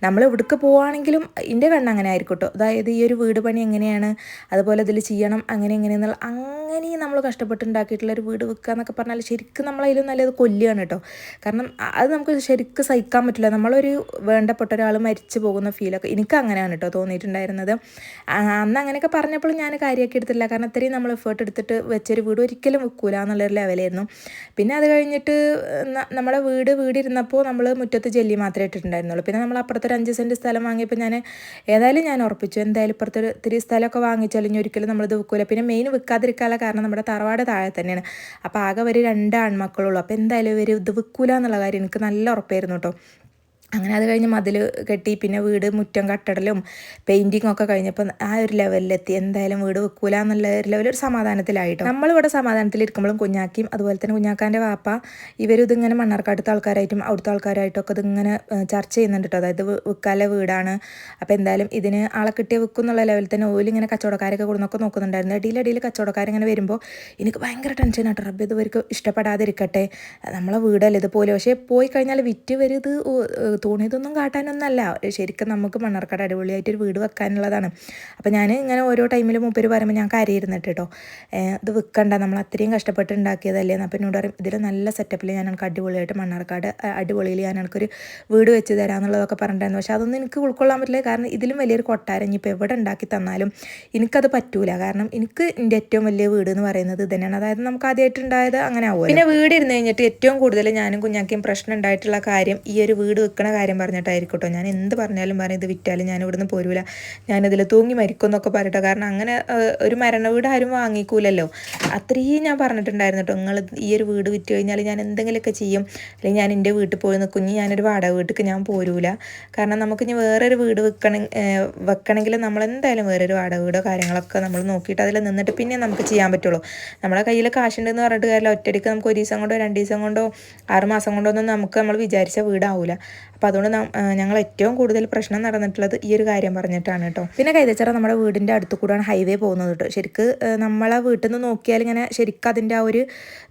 നമ്മൾ ഇവിടേക്ക് പോവുകയാണെങ്കിലും എൻ്റെ കണ്ണ് അങ്ങനെ ആയിരിക്കും കേട്ടോ. അതായത് ഈ ഒരു വീട് പണി എങ്ങനെയാണ്, അതുപോലെ ഇതിൽ ചെയ്യണം, അങ്ങനെയെന്നുള്ള അങ്ങനെ നമ്മൾ കഷ്ടപ്പെട്ടുണ്ടാക്കിയിട്ടുള്ളൊരു വീട് വെക്കുക എന്നൊക്കെ പറഞ്ഞാൽ ശരിക്കും നമ്മളതിലും നല്ലത് കൊല്ലുകയാണ് കേട്ടോ. കാരണം അത് നമുക്ക് ശരിക്കും സഹിക്കാൻ പറ്റില്ല. നമ്മളൊരു വേണ്ടപ്പെട്ട ഒരാൾ മരിച്ചു പോകുന്ന ഫീലൊക്കെ എനിക്ക് അങ്ങനെയാണ് കേട്ടോ തോന്നിയിട്ടുണ്ടായിരുന്നത്. അന്ന് അങ്ങനെയൊക്കെ പറഞ്ഞപ്പോൾ ഞാൻ കാര്യമാക്കി എടുത്തില്ല. കാരണം അത്രയും നമ്മൾ എഫേർട്ട് എടുത്തിട്ട് വെച്ചൊരു വീട് ഒരിക്കലും വെക്കൂല എന്നുള്ളൊരു ലെവലായിരുന്നു. പിന്നെ അത് കഴിഞ്ഞിട്ട് നമ്മുടെ വീടിരുന്നപ്പോൾ നമ്മൾ മുറ്റത്ത് ജെല്ലി മാത്രമേ ഇട്ടിട്ടുണ്ടായിരുന്നുള്ളൂ. പിന്നെ നമ്മൾ അപ്പുറത്തൊരു 5 സെൻറ്റ് സ്ഥലം വാങ്ങിയപ്പോൾ ഞാൻ ഉറപ്പിച്ചു എന്തായാലും ഇപ്പുറത്തൊരു ഇത്തിരി സ്ഥലമൊക്കെ വാങ്ങിച്ചാലും ഇനി ഒരിക്കലും നമ്മളിത് വെക്കൂല. പിന്നെ മെയിൻ വെക്കാതിരിക്കാനുള്ള കാരണം നമ്മുടെ തറവാട് താഴെ തന്നെയാണ്. അപ്പോൾ ആകെ ഒരു 2 ആൺമക്കളുള്ളൂ. അപ്പോൾ എന്തായാലും ഇവർ ഇത് വെക്കൂല എന്നുള്ള കാര്യം എനിക്ക് നല്ല ഉറപ്പായിരുന്നു കേട്ടോ. അങ്ങനെ അത് കഴിഞ്ഞ് മതിൽ കെട്ടി പിന്നെ വീട് മുറ്റം കട്ടടലും പെയിൻറ്റിങ്ങും ഒക്കെ കഴിഞ്ഞപ്പോൾ ആ ഒരു ലെവലിലെത്തി. എന്തായാലും വീട് വെക്കൂല എന്നുള്ള ഒരു ലെവലൊരു സമാധാനത്തിലായിട്ടോ. നമ്മളിവിടെ സമാധാനത്തിലിരിക്കുമ്പോഴും കുഞ്ഞാക്കിയും അതുപോലെ തന്നെ കുഞ്ഞാക്കാൻ്റെ വാപ്പ ഇവരും ഇതിങ്ങനെ മണ്ണാർക്കാടുത്തെ ആൾക്കാരായിട്ടും അവിടുത്തെ ആൾക്കാരായിട്ടൊക്കെ ഇതിങ്ങനെ ചർച്ച ചെയ്യുന്നുണ്ട് കേട്ടോ. അതായത് വിൽക്കാനുള്ള വീടാണ്, അപ്പോൾ എന്തായാലും ഇതിന് ആളെ കിട്ടിയ വെക്കും എന്നുള്ള ലെവലിൽ തന്നെ ഓലിങ്ങനെ കച്ചവടക്കാരൊക്കെ കൊടുന്നൊക്കെ നോക്കുന്നുണ്ടായിരുന്നു. ഇടയിൽ കച്ചവടക്കാരിങ്ങനെ വരുമ്പോൾ എനിക്ക് ഭയങ്കര ടെൻഷനാട്ടോ. റബ്ബ് ഇതുവർക്ക് ഇഷ്ടപ്പെടാതിരിക്കട്ടെ, നമ്മളെ വീടല്ലേ ഇതുപോലെ. പക്ഷേ പോയി കഴിഞ്ഞാൽ വിറ്റ് വരും ഇത് തോന്നിയതൊന്നും കാട്ടാനൊന്നല്ല, ശരിക്കും നമുക്ക് മണ്ണാർക്കാട് അടിപൊളിയായിട്ടൊരു വീട് വെക്കാനുള്ളതാണ്. അപ്പോൾ ഞാൻ ഇങ്ങനെ ഓരോ ടൈമിൽ മൂപ്പര് പറയുമ്പോൾ ഞാൻ കരയിരുന്നിട്ട് കേട്ടോ, ഇത് വിൽക്കണ്ട, നമ്മൾ അത്രയും കഷ്ടപ്പെട്ട് ഉണ്ടാക്കിയതല്ലേ. അപ്പോൾ എന്നോട് പറയും ഇതിൽ നല്ല സെറ്റപ്പിൽ ഞാൻ എനിക്ക് അടിപൊളിയായിട്ട് മണ്ണാർക്കാട് അടിപൊളിയിൽ ഞാൻ എനിക്കൊരു വീട് വെച്ച് തരാമെന്നുള്ളതൊക്കെ പറഞ്ഞിട്ടുണ്ടായിരുന്നു. പക്ഷേ അതൊന്നും എനിക്ക് ഉൾക്കൊള്ളാൻ പറ്റില്ല. കാരണം ഇതിലും വലിയൊരു കൊട്ടാരം ഇനിയിപ്പോൾ എവിടെ ഉണ്ടാക്കി തന്നാലും എനിക്കത് പറ്റൂല. കാരണം എനിക്ക് എൻ്റെ ഏറ്റവും വലിയ വീട് എന്ന് പറയുന്നത് ഇത് തന്നെയാണ്. അതായത് നമുക്ക് ആദ്യമായിട്ടുണ്ടായത് അങ്ങനെ ആവുമല്ലോ. പിന്നെ വീട് ഇരുന്ന് കഴിഞ്ഞിട്ട് ഏറ്റവും കൂടുതൽ ഞാനും കുഞ്ഞാക്കിയും പ്രശ്നം ഉണ്ടായിട്ടുള്ള കാര്യം ഈ ഒരു വീട് വെക്കണ കാര്യം പറഞ്ഞിട്ടായിരിക്കട്ടോ. ഞാൻ എന്ത് പറഞ്ഞാലും പറയും ഇത് വിറ്റാലും ഞാൻ ഇവിടുന്ന് പോരൂല, ഞാനിതിൽ തൂങ്ങി മരിക്കും എന്നൊക്കെ പറയട്ടോ. കാരണം അങ്ങനെ ഒരു മരണ വീട് ആരും വാങ്ങിക്കൂലല്ലോ. അത്രയും ഞാൻ പറഞ്ഞിട്ടുണ്ടായിരുന്നു കേട്ടോ, നിങ്ങൾ ഈ ഒരു വീട് വിറ്റ് കഴിഞ്ഞാൽ ഞാൻ എന്തെങ്കിലുമൊക്കെ ചെയ്യും, അല്ലെങ്കിൽ ഞാൻ എൻ്റെ വീട്ടിൽ പോയി നിൽക്കും, ഞാനൊരു വാടക വീട്ടിലേക്ക് ഞാൻ പോരൂല. കാരണം നമുക്ക് ഇനി വേറൊരു വീട് വെക്കണമെങ്കിൽ നമ്മളെന്തായാലും വേറൊരു വാടക വീടോ കാര്യങ്ങളൊക്കെ നമ്മൾ നോക്കിയിട്ട് അതിൽ നിന്നിട്ട് പിന്നെ നമുക്ക് ചെയ്യാൻ പറ്റുള്ളൂ. നമ്മളെ കയ്യിൽ കാശുണ്ടെന്ന് പറഞ്ഞിട്ട് കാര്യമില്ല, ഒറ്റയടിക്ക് നമുക്ക് 1 ദിവസം കൊണ്ടോ 2 ദിവസം കൊണ്ടോ 6 മാസം കൊണ്ടോ ഒന്നും നമുക്ക് നമ്മൾ വിചാരിച്ച വീടാവില്ല. അപ്പോൾ അതുകൊണ്ട് ഞങ്ങൾ ഏറ്റവും കൂടുതൽ പ്രശ്നം നടന്നിട്ടുള്ളത് ഈ ഒരു കാര്യം പറഞ്ഞിട്ടാണ് കേട്ടോ. പിന്നെ കൈതച്ചിറ നമ്മുടെ വീടിൻ്റെ അടുത്ത് കൂടെയാണ് ഹൈവേ പോകുന്നത് കേട്ടോ. ശരിക്ക് നമ്മളെ വീട്ടിൽ നിന്ന് നോക്കിയാൽ ഇങ്ങനെ ശരിക്കും അതിൻ്റെ ആ ഒരു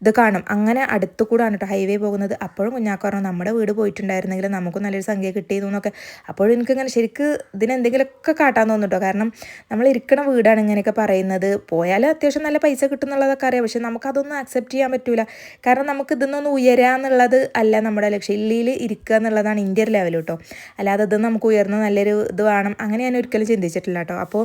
ഇത് കാണും. അങ്ങനെ അടുത്ത് കൂടാണ് കേട്ടോ ഹൈവേ പോകുന്നത്. അപ്പോഴും കുഞ്ഞാക്ക പറഞ്ഞു നമ്മുടെ വീട് പോയിട്ടുണ്ടായിരുന്നെങ്കിൽ നമുക്കും നല്ലൊരു സംഖ്യ കിട്ടിയിരുന്നു എന്നൊക്കെ. അപ്പോഴും എനിക്കിങ്ങനെ ശരിക്ക് ഇതിനെന്തെങ്കിലുമൊക്കെ കാട്ടാൻ തോന്നും കേട്ടോ. കാരണം നമ്മൾ ഇരിക്കണ വീടാണ് ഇങ്ങനെയൊക്കെ പറയുന്നത്. പോയാൽ അത്യാവശ്യം നല്ല പൈസ കിട്ടുന്നുള്ളതൊക്കെ അറിയാം, പക്ഷെ നമുക്കതൊന്നും അക്സെപ്റ്റ് ചെയ്യാൻ പറ്റൂല. കാരണം നമുക്ക് ഇതിന്നൊന്ന് ഉയരാന്നുള്ളത് അല്ല നമ്മുടെ ലക്ഷ്യം, ഇല്ലിയിൽ ഇരിക്കുക എന്നുള്ളതാണ് ഇന്ത്യ ഒരു ലെവൽ കേട്ടോ. അല്ലാതെ ഇത് നമുക്ക് ഉയർന്ന നല്ലൊരു ഇത് വേണം അങ്ങനെ ഞാൻ ഒരിക്കലും ചിന്തിച്ചിട്ടില്ല കേട്ടോ. അപ്പോൾ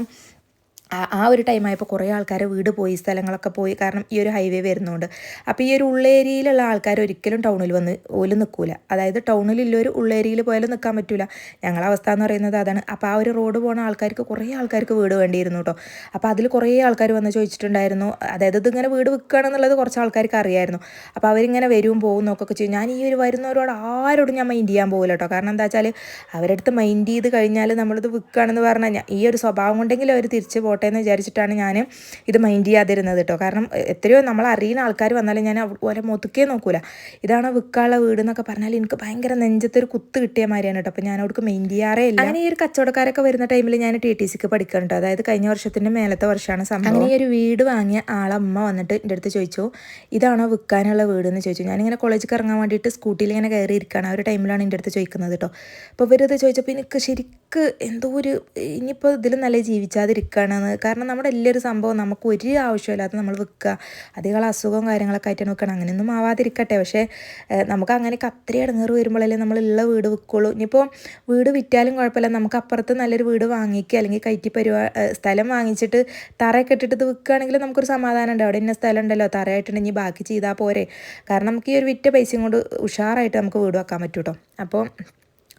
ആ ഒരു ടൈമായപ്പോൾ കുറേ ആൾക്കാർ വീട് പോയി, സ്ഥലങ്ങളൊക്കെ പോയി. കാരണം ഈ ഒരു ഹൈവേ വരുന്നതുകൊണ്ട്. അപ്പോൾ ഈ ഒരു ഉള്ളേരിയയിലുള്ള ആൾക്കാർ ഒരിക്കലും ടൗണിൽ വന്ന് ഓല് നിൽക്കില്ല. അതായത് ടൗണിലുള്ളൊരു ഉള്ളേരിയയിൽ പോയാലും നിൽക്കാൻ പറ്റില്ല. ഞങ്ങളുടെ അവസ്ഥ എന്ന് പറയുന്നത് അതാണ്. അപ്പോൾ ആ ഒരു റോഡ് പോകുന്ന ആൾക്കാർക്ക് കുറേ ആൾക്കാർക്ക് വീട് വേണ്ടിയിരുന്നു കേട്ടോ. അപ്പോൾ അതിൽ കുറേ ആൾക്കാർ വന്ന് ചോദിച്ചിട്ടുണ്ടായിരുന്നു. അതായത് ഇതിങ്ങനെ വീട് വിൽക്കുകയാണെന്നുള്ളത് കുറച്ച് ആൾക്കാർക്ക് അറിയായിരുന്നു. അപ്പോൾ അവരിങ്ങനെ വരും പോകും നോക്കൊക്കെ ചെയ്യും. ഞാൻ ഈ ഒരു വരുന്നവരോട് ആരോടും ഞാൻ മൈൻഡ് ചെയ്യാൻ പോകില്ല കേട്ടോ. കാരണം എന്താ വെച്ചാൽ അവരുടെ അടുത്ത് മൈൻഡ് ചെയ്ത് കഴിഞ്ഞാൽ നമ്മളിത് വിൽക്കുകയാണെന്ന് പറഞ്ഞാൽ ഈ ഒരു സ്വഭാവം കൊണ്ടെങ്കിലും അവർ തിരിച്ച് പോട്ടെ എന്ന് വിചാരിച്ചിട്ടാണ് ഞാൻ ഇത് മൈൻഡ് ചെയ്യാതിരുന്നത് കേട്ടോ. കാരണം എത്രയോ നമ്മൾ അറിയുന്ന ആൾക്കാർ വന്നാലും ഞാൻ ഓരോ മുതുക്കേ നോക്കൂല. ഇതാണ് വിൽക്കാനുള്ള വീട് എന്നൊക്കെ പറഞ്ഞാൽ എനിക്ക് ഭയങ്കര നെഞ്ചത്തൊരു കുത്ത് കിട്ടിയ മാതിരിയാണ് കേട്ടോ. അപ്പോൾ ഞാൻ അവിടേക്ക് മൈൻഡ് ചെയ്യാറേ ഇല്ല. അങ്ങനെ ഈ ഒരു കച്ചവടക്കാരൊക്കെ വരുന്ന ടൈമിൽ ഞാൻ TTCക്ക് പഠിക്കണം കേട്ടോ. അതായത് കഴിഞ്ഞ വർഷത്തിൻ്റെ മേലത്തെ വർഷമാണ് സംഭവം. അങ്ങനെ ഈ ഒരു വീട് വാങ്ങിയ ആളമ്മ വന്നിട്ട് എൻ്റെ അടുത്ത് ചോദിച്ചു ഇതാണോ വിൽക്കാനുള്ള വീട് എന്ന് ചോദിച്ചു. ഞാനിങ്ങനെ കോളേജിൽ ഇറങ്ങാൻ വേണ്ടിയിട്ട് സ്കൂട്ടിയിൽ ഇങ്ങനെ കയറി ഇരിക്കുകയാണ്. ആ ഒരു ടൈമിലാണ് എൻ്റെ അടുത്ത് ചോദിക്കുന്നത് കേട്ടോ. അപ്പോൾ ഇവരത് ചോദിച്ചപ്പോൾ എനിക്ക് ശരിക്ക് എന്തോ ഒരു ഇനിയിപ്പോൾ ഇതിൽ നല്ല ജീവിച്ചാതിരിക്കുകയാണെന്ന്. കാരണം നമ്മുടെ എല്ലാവരും സംഭവം നമുക്ക് ഒരു ആവശ്യമില്ലാതെ നമ്മൾ വിൽക്കുക, അധികം അസുഖവും കാര്യങ്ങളൊക്കെ ആയിട്ട് വെക്കണം. അങ്ങനെയൊന്നും ആവാതിരിക്കട്ടെ. പക്ഷേ നമുക്ക് അങ്ങനെയൊക്കെ അത്രയും ഇടങ്ങേറ് വരുമ്പോഴല്ലേ നമ്മളുള്ള വീട് വിൽക്കുള്ളൂ. ഇനിയിപ്പോൾ വീട് വിറ്റാലും കുഴപ്പമില്ല, നമുക്ക് അപ്പുറത്ത് നല്ലൊരു വീട് വാങ്ങിക്കുക, അല്ലെങ്കിൽ കയറ്റി സ്ഥലം വാങ്ങിച്ചിട്ട് തറയൊക്കെ ഇട്ടിട്ട് ഇത് വിൽക്കുകയാണെങ്കിൽ നമുക്കൊരു സമാധാനം ഉണ്ട്. അവിടെ ഇന്ന സ്ഥലം ഉണ്ടല്ലോ, തറയായിട്ടുണ്ടെങ്കിൽ ബാക്കി ചെയ്താൽ പോരെ. കാരണം നമുക്ക് ഈ ഒരു വിറ്റ പൈസയും കൊണ്ട് ഉഷാറായിട്ട് നമുക്ക് വീട് വെക്കാൻ പറ്റും കേട്ടോ. അപ്പോൾ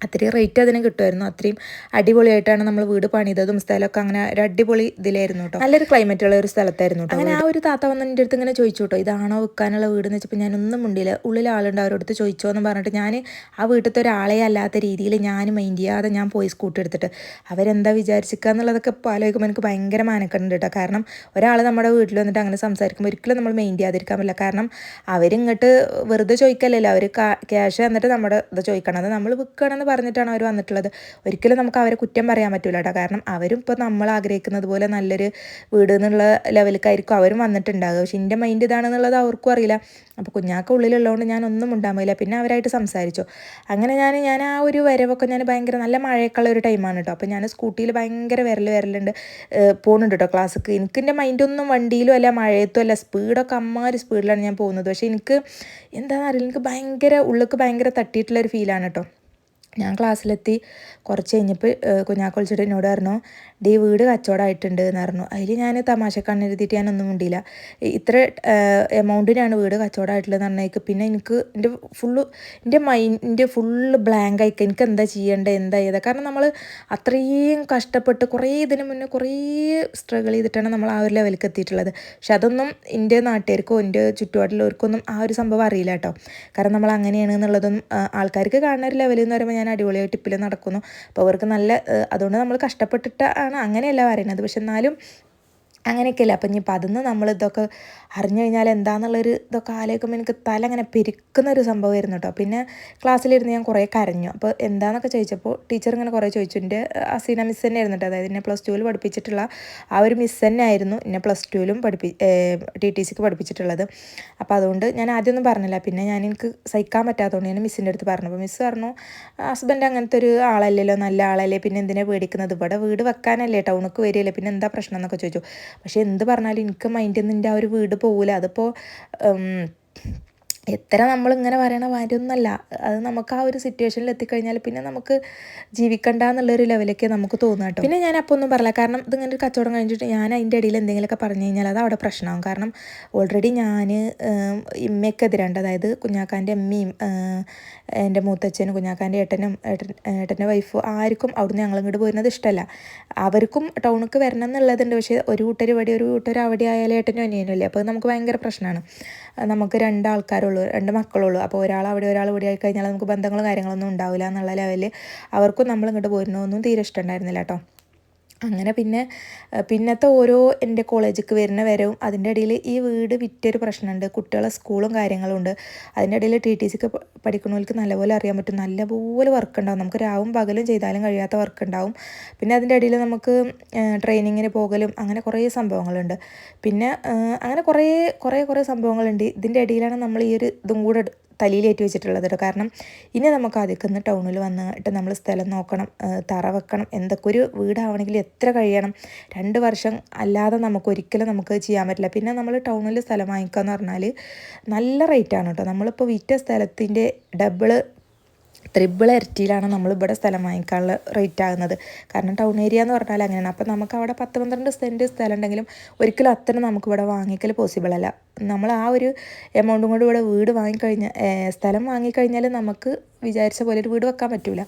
അത്രയും റേറ്റ് അതിന് കിട്ടുമായിരുന്നു. അത്രയും അടിപൊളിയായിട്ടാണ് നമ്മൾ വീട് പണിതതും സ്ഥലമൊക്കെ അങ്ങനെ ഒരു അടിപൊളി ഇതിലായിരുന്നു കേട്ടോ. നല്ലൊരു ക്ലൈമറ്റ് ഉള്ള ഒരു സ്ഥലത്തായിരുന്നു കേട്ടോ. അങ്ങനെ ആ ഒരു താത്ത വന്ന് എൻ്റെ അടുത്ത് ഇങ്ങനെ ചോദിച്ചു കേട്ടോ, ഇതാണോ വിൽക്കാനുള്ള വീട് എന്ന് വെച്ചപ്പോൾ ഞാനൊന്നും മുണ്ടില്ല. ഉള്ളിൽ ആളുണ്ട്, അവരോടത്ത് ചോദിച്ചോ എന്ന് പറഞ്ഞിട്ട് ഞാൻ ആ വീട്ടിലത്തെ ഒരാളെ അല്ലാത്ത രീതിയിൽ ഞാൻ മൈൻഡ് ചെയ്യാതെ ഞാൻ പോയി സ്കൂട്ടി എടുത്തിട്ട് അവരെന്താ വിചാരിച്ചിക്കുക എന്നുള്ളതൊക്കെ ആലോചിക്കുമ്പോൾ എനിക്ക് ഭയങ്കര മാനക്കുണ്ട് കേട്ടോ. കാരണം ഒരാൾ നമ്മുടെ വീട്ടിൽ വന്നിട്ട് അങ്ങനെ സംസാരിക്കുമ്പോൾ ഒരിക്കലും നമ്മൾ മൈൻഡ് ചെയ്യാതിരിക്കാൻ പറ്റില്ല. കാരണം അവരിങ്ങോട്ട് വെറുതെ ചോദിക്കല്ലല്ലോ, അവർ ക്യാഷ് തന്നിട്ട് നമ്മുടെ ഇത് ചോദിക്കണം. അത് നമ്മൾ വിൽക്കുകയാണെന്ന് പറഞ്ഞിട്ടാണ് അവർ വന്നിട്ടുള്ളത്. ഒരിക്കലും നമുക്ക് അവരെ കുറ്റം പറയാൻ പറ്റില്ല കേട്ടോ. കാരണം അവരും ഇപ്പോൾ നമ്മൾ ആഗ്രഹിക്കുന്നത് പോലെ നല്ലൊരു വീട് എന്നുള്ള ലെവലിലേക്കായിരിക്കും അവരും വന്നിട്ടുണ്ടാകുക. പക്ഷെ എൻ്റെ മൈൻഡ് ഇതാണെന്നുള്ളത് അവർക്കും അറിയില്ല. അപ്പോൾ കുഞ്ഞാക്ക ഉള്ളിലുള്ളതുകൊണ്ട് ഞാനൊന്നും ഉണ്ടാവില്ല. പിന്നെ അവരായിട്ട് സംസാരിച്ചു. അങ്ങനെ ഞാൻ ആ ഒരു വരവൊക്കെ ഞാൻ ഭയങ്കര നല്ല മഴയൊക്കെയുള്ള ഒരു ടൈമാണ് കേട്ടോ. അപ്പോൾ ഞാൻ സ്കൂട്ടിയിൽ ഭയങ്കര വരലുണ്ട് പോകുന്നുണ്ട് കേട്ടോ ക്ലാസ്സിക്ക്. എനിക്ക് എൻ്റെ മൈൻഡൊന്നും വണ്ടിയിലും അല്ല മഴയത്തും അല്ല, സ്പീഡൊക്കെ അമ്മാതിരി സ്പീഡിലാണ് ഞാൻ പോകുന്നത്. പക്ഷേ എനിക്ക് എന്താണെന്ന് അറിയില്ല, എനിക്ക് ഭയങ്കര ഉള്ളിലേക്ക് ഭയങ്കര തട്ടിയിട്ടുള്ളൊരു ഫീലാണ് കേട്ടോ. ഞാൻ ക്ലാസ്സിലെത്തി കുറച്ച് കഴിഞ്ഞപ്പോൾ കുഞ്ഞാക്ക വിളിച്ചിട്ട് എന്നോട് പറഞ്ഞു വീട് കച്ചവടമായിട്ടുണ്ട് എന്ന് പറഞ്ഞു. അതിൽ ഞാൻ തമാശക്കണ്ണ് എഴുതിയിട്ട് ഞാനൊന്നും മുണ്ടില്ല. ഇത്ര എമൗണ്ടിനാണ് വീട് കച്ചവടമായിട്ടുള്ളതെന്ന് പറഞ്ഞേക്ക്. പിന്നെ എനിക്ക് എൻ്റെ മൈൻഡ് ഫുള്ള് ബ്ലാങ്ക് ആയിക്കുക. എനിക്ക് എന്താ ചെയ്യേണ്ടത് എന്താ ചെയ്തത്. കാരണം നമ്മൾ അത്രയും കഷ്ടപ്പെട്ട് കുറേ ഇതിന് മുന്നേ കുറേ സ്ട്രഗിൾ ചെയ്തിട്ടാണ് നമ്മൾ ആ ഒരു ലെവലിലേക്ക് എത്തിയിട്ടുള്ളത്. പക്ഷെ അതൊന്നും എൻ്റെ നാട്ടുകാർക്കോ എൻ്റെ ചുറ്റുപാടിലുള്ളവർക്കൊന്നും ആ ഒരു സംഭവം അറിയില്ല കേട്ടോ. കാരണം നമ്മൾ അങ്ങനെയാണ് എന്നുള്ളതൊന്നും ആൾക്കാർക്ക് കാണുന്ന ഒരു ലെവലിൽ എന്ന് പറയുമ്പോൾ ഞാൻ അടിപൊളിയായിട്ട് ടിപ്പിൽ നടക്കുന്നു. അപ്പോൾ അവർക്ക് നല്ല അതുകൊണ്ട് നമ്മൾ കഷ്ടപ്പെട്ടിട്ടാണ് അങ്ങനെയല്ല പറയുന്നത്. പക്ഷെ എന്നാലും അങ്ങനെയൊക്കെയല്ലേ. അപ്പം ഇനിയിപ്പോൾ അതിന്ന് നമ്മളിതൊക്കെ അറിഞ്ഞു കഴിഞ്ഞാൽ എന്താണെന്നുള്ളൊരു ഇതൊക്കെ ആലോചിക്കുമ്പോൾ എനിക്ക് തല അങ്ങനെ പെരുക്കുന്ന ഒരു സംഭവമായിരുന്നു കേട്ടോ. പിന്നെ ക്ലാസ്സിലിരുന്ന് ഞാൻ കുറേ കരഞ്ഞു. അപ്പോൾ എന്താണെന്നൊക്കെ ചോദിച്ചപ്പോൾ ടീച്ചർ ഇങ്ങനെ കുറേ ചോദിച്ചു. എൻ്റെ അസീന മിസ് തന്നെ ആയിരുന്നു കേട്ടോ. അതായത് എന്നെ +2 പഠിപ്പിച്ചിട്ടുള്ള ആ ഒരു മിസ് തന്നെ ആയിരുന്നു എന്നെ +2ലും TTCക്ക് പഠിപ്പിച്ചിട്ടുള്ളത്. അപ്പോൾ അതുകൊണ്ട് ഞാൻ ആദ്യമൊന്നും പറഞ്ഞില്ല. പിന്നെ എനിക്ക് സഹിക്കാൻ പറ്റാത്തതുകൊണ്ട് ഞാൻ മിസ്സിൻ്റെ അടുത്ത് പറഞ്ഞു. അപ്പോൾ മിസ് പറഞ്ഞു, ഹസ്ബൻഡ് അങ്ങനത്തെ ഒരു ആളല്ലല്ലോ, നല്ല ആളല്ലേ, പിന്നെ എന്തിനാ പേടിക്കുന്നത്, ഇവിടെ വീട് വെക്കാനല്ലേ, ടൗണിലേക്ക് വരികയല്ലേ, പിന്നെ എന്താ പ്രശ്നം എന്നൊക്കെ ചോദിച്ചു. പക്ഷെ എന്ത് പറഞ്ഞാലും എനിക്ക് മൈൻഡിൽ നിന്ന് ആ ഒരു വീട് പോകില്ല. അതിപ്പോൾ എത്ര നമ്മളിങ്ങനെ പറയണ കാര്യമൊന്നുമല്ല. അത് നമുക്ക് ആ ഒരു സിറ്റുവേഷനിൽ എത്തിക്കഴിഞ്ഞാൽ പിന്നെ നമുക്ക് ജീവിക്കണ്ട എന്നുള്ളൊരു ലെവലൊക്കെ നമുക്ക് തോന്നുക കേട്ടോ. പിന്നെ ഞാൻ അപ്പോൾ ഒന്നും പറയില്ല. കാരണം ഇതിങ്ങനെ ഒരു കച്ചവടം കഴിഞ്ഞിട്ട് ഞാൻ അതിൻ്റെ ഇടയിൽ എന്തെങ്കിലുമൊക്കെ പറഞ്ഞു കഴിഞ്ഞാൽ അത് അവിടെ പ്രശ്നമാകും. കാരണം ഓൾറെഡി ഞാൻ ഇമ്മയൊക്കെ എതിരാണ്ട്, അതായത് കുഞ്ഞാക്കാൻ്റെ അമ്മയും എൻ്റെ മൂത്തച്ഛനും കുഞ്ഞാക്കാൻ്റെ ഏട്ടൻ്റെ വൈഫും ആർക്കും അവിടുന്ന് ഞങ്ങൾ ഇങ്ങോട്ട് പോരുന്നത് ഇഷ്ടമല്ല. അവർക്കും ടൗണിലേക്ക് വരണം എന്നുള്ളതുണ്ട്. പക്ഷേ ഒരു കൂട്ടർ ഇവിടെ ഒരു കൂട്ടർ അവിടെ ആയാലും ഏട്ടനും അനിയനും അപ്പോൾ നമുക്ക് ഭയങ്കര പ്രശ്നമാണ്. നമുക്ക് 2 ആൾക്കാരുള്ളൂ, 2 മക്കളുള്ളൂ. അപ്പോൾ ഒരാൾ അവിടെ ഒരാൾ ഇവിടെ ആയി കഴിഞ്ഞാൽ നമുക്ക് ബന്ധങ്ങളും കാര്യങ്ങളൊന്നും ഉണ്ടാവില്ല എന്നുള്ള ലെവലിൽ അവർക്കും നമ്മൾ ഇങ്ങോട്ട് പോരുന്നതൊന്നും തീരെ ഇഷ്ടമുണ്ടായിരുന്നില്ല കേട്ടോ. അങ്ങനെ പിന്നത്തെ ഓരോ എൻ്റെ കോളേജിലേക്ക് വരുന്ന വരവും അതിൻ്റെ ഇടയിൽ ഈ വീട് വിറ്റൊരു പ്രശ്നമുണ്ട്. കുട്ടികളെ സ്കൂളും കാര്യങ്ങളും ഉണ്ട്. അതിൻ്റെ ഇടയിൽ TTCക്ക് പഠിക്കുന്നവർക്ക് നല്ലപോലെ അറിയാൻ പറ്റും, നല്ലപോലെ വർക്ക് ഉണ്ടാവും. നമുക്ക് രാവും പകലും ചെയ്താലും കഴിയാത്ത വർക്ക് ഉണ്ടാവും. പിന്നെ അതിൻ്റെ ഇടയിൽ നമുക്ക് ട്രെയിനിങ്ങിന് പോകലും അങ്ങനെ കുറേ സംഭവങ്ങളുണ്ട്. പിന്നെ അങ്ങനെ കുറേ സംഭവങ്ങളുണ്ട്. ഇതിൻ്റെ ഇടയിലാണ് നമ്മൾ ഈ ഒരു ഇതും കൂടെ തലയിലേറ്റി വെച്ചിട്ടുള്ളത് കേട്ടോ. കാരണം ഇനി നമുക്ക് ആദ്യമൊക്കെ ടൗണിൽ വന്നിട്ട് നമ്മൾ സ്ഥലം നോക്കണം, തറ വെക്കണം, എന്തൊക്കെ ഒരു വീടാവണമെങ്കിൽ എത്ര കഴിയണം, 2 വർഷം അല്ലാതെ ഒരിക്കലും നമുക്ക് ചെയ്യാൻ പറ്റില്ല. പിന്നെ നമ്മൾ ടൗണിൽ സ്ഥലം വാങ്ങിക്കുക എന്ന് പറഞ്ഞാൽ നല്ല റേറ്റാണ് കേട്ടോ. നമ്മളിപ്പോൾ വിറ്റ സ്ഥലത്തിൻ്റെ ഡബിള് ത്രിബിൾ ഇരട്ടിയിലാണ് നമ്മളിവിടെ സ്ഥലം വാങ്ങിക്കാനുള്ള റേറ്റ് ആകുന്നത്. കാരണം ടൗൺ ഏരിയ എന്ന് പറഞ്ഞാൽ അങ്ങനെയാണ്. അപ്പോൾ നമുക്ക് അവിടെ 10-12 സെൻറ്റ് സ്ഥലം ഉണ്ടെങ്കിലും ഒരിക്കലും അത്ര നമുക്കിവിടെ വാങ്ങിക്കൽ പോസിബിൾ അല്ല. നമ്മൾ ആ ഒരു എമൗണ്ടും കൊണ്ട് ഇവിടെ വീട് വാങ്ങിക്കഴിഞ്ഞാൽ സ്ഥലം വാങ്ങിക്കഴിഞ്ഞാൽ നമുക്ക് വിചാരിച്ച പോലെ ഒരു വീട് വെക്കാൻ പറ്റില്ല.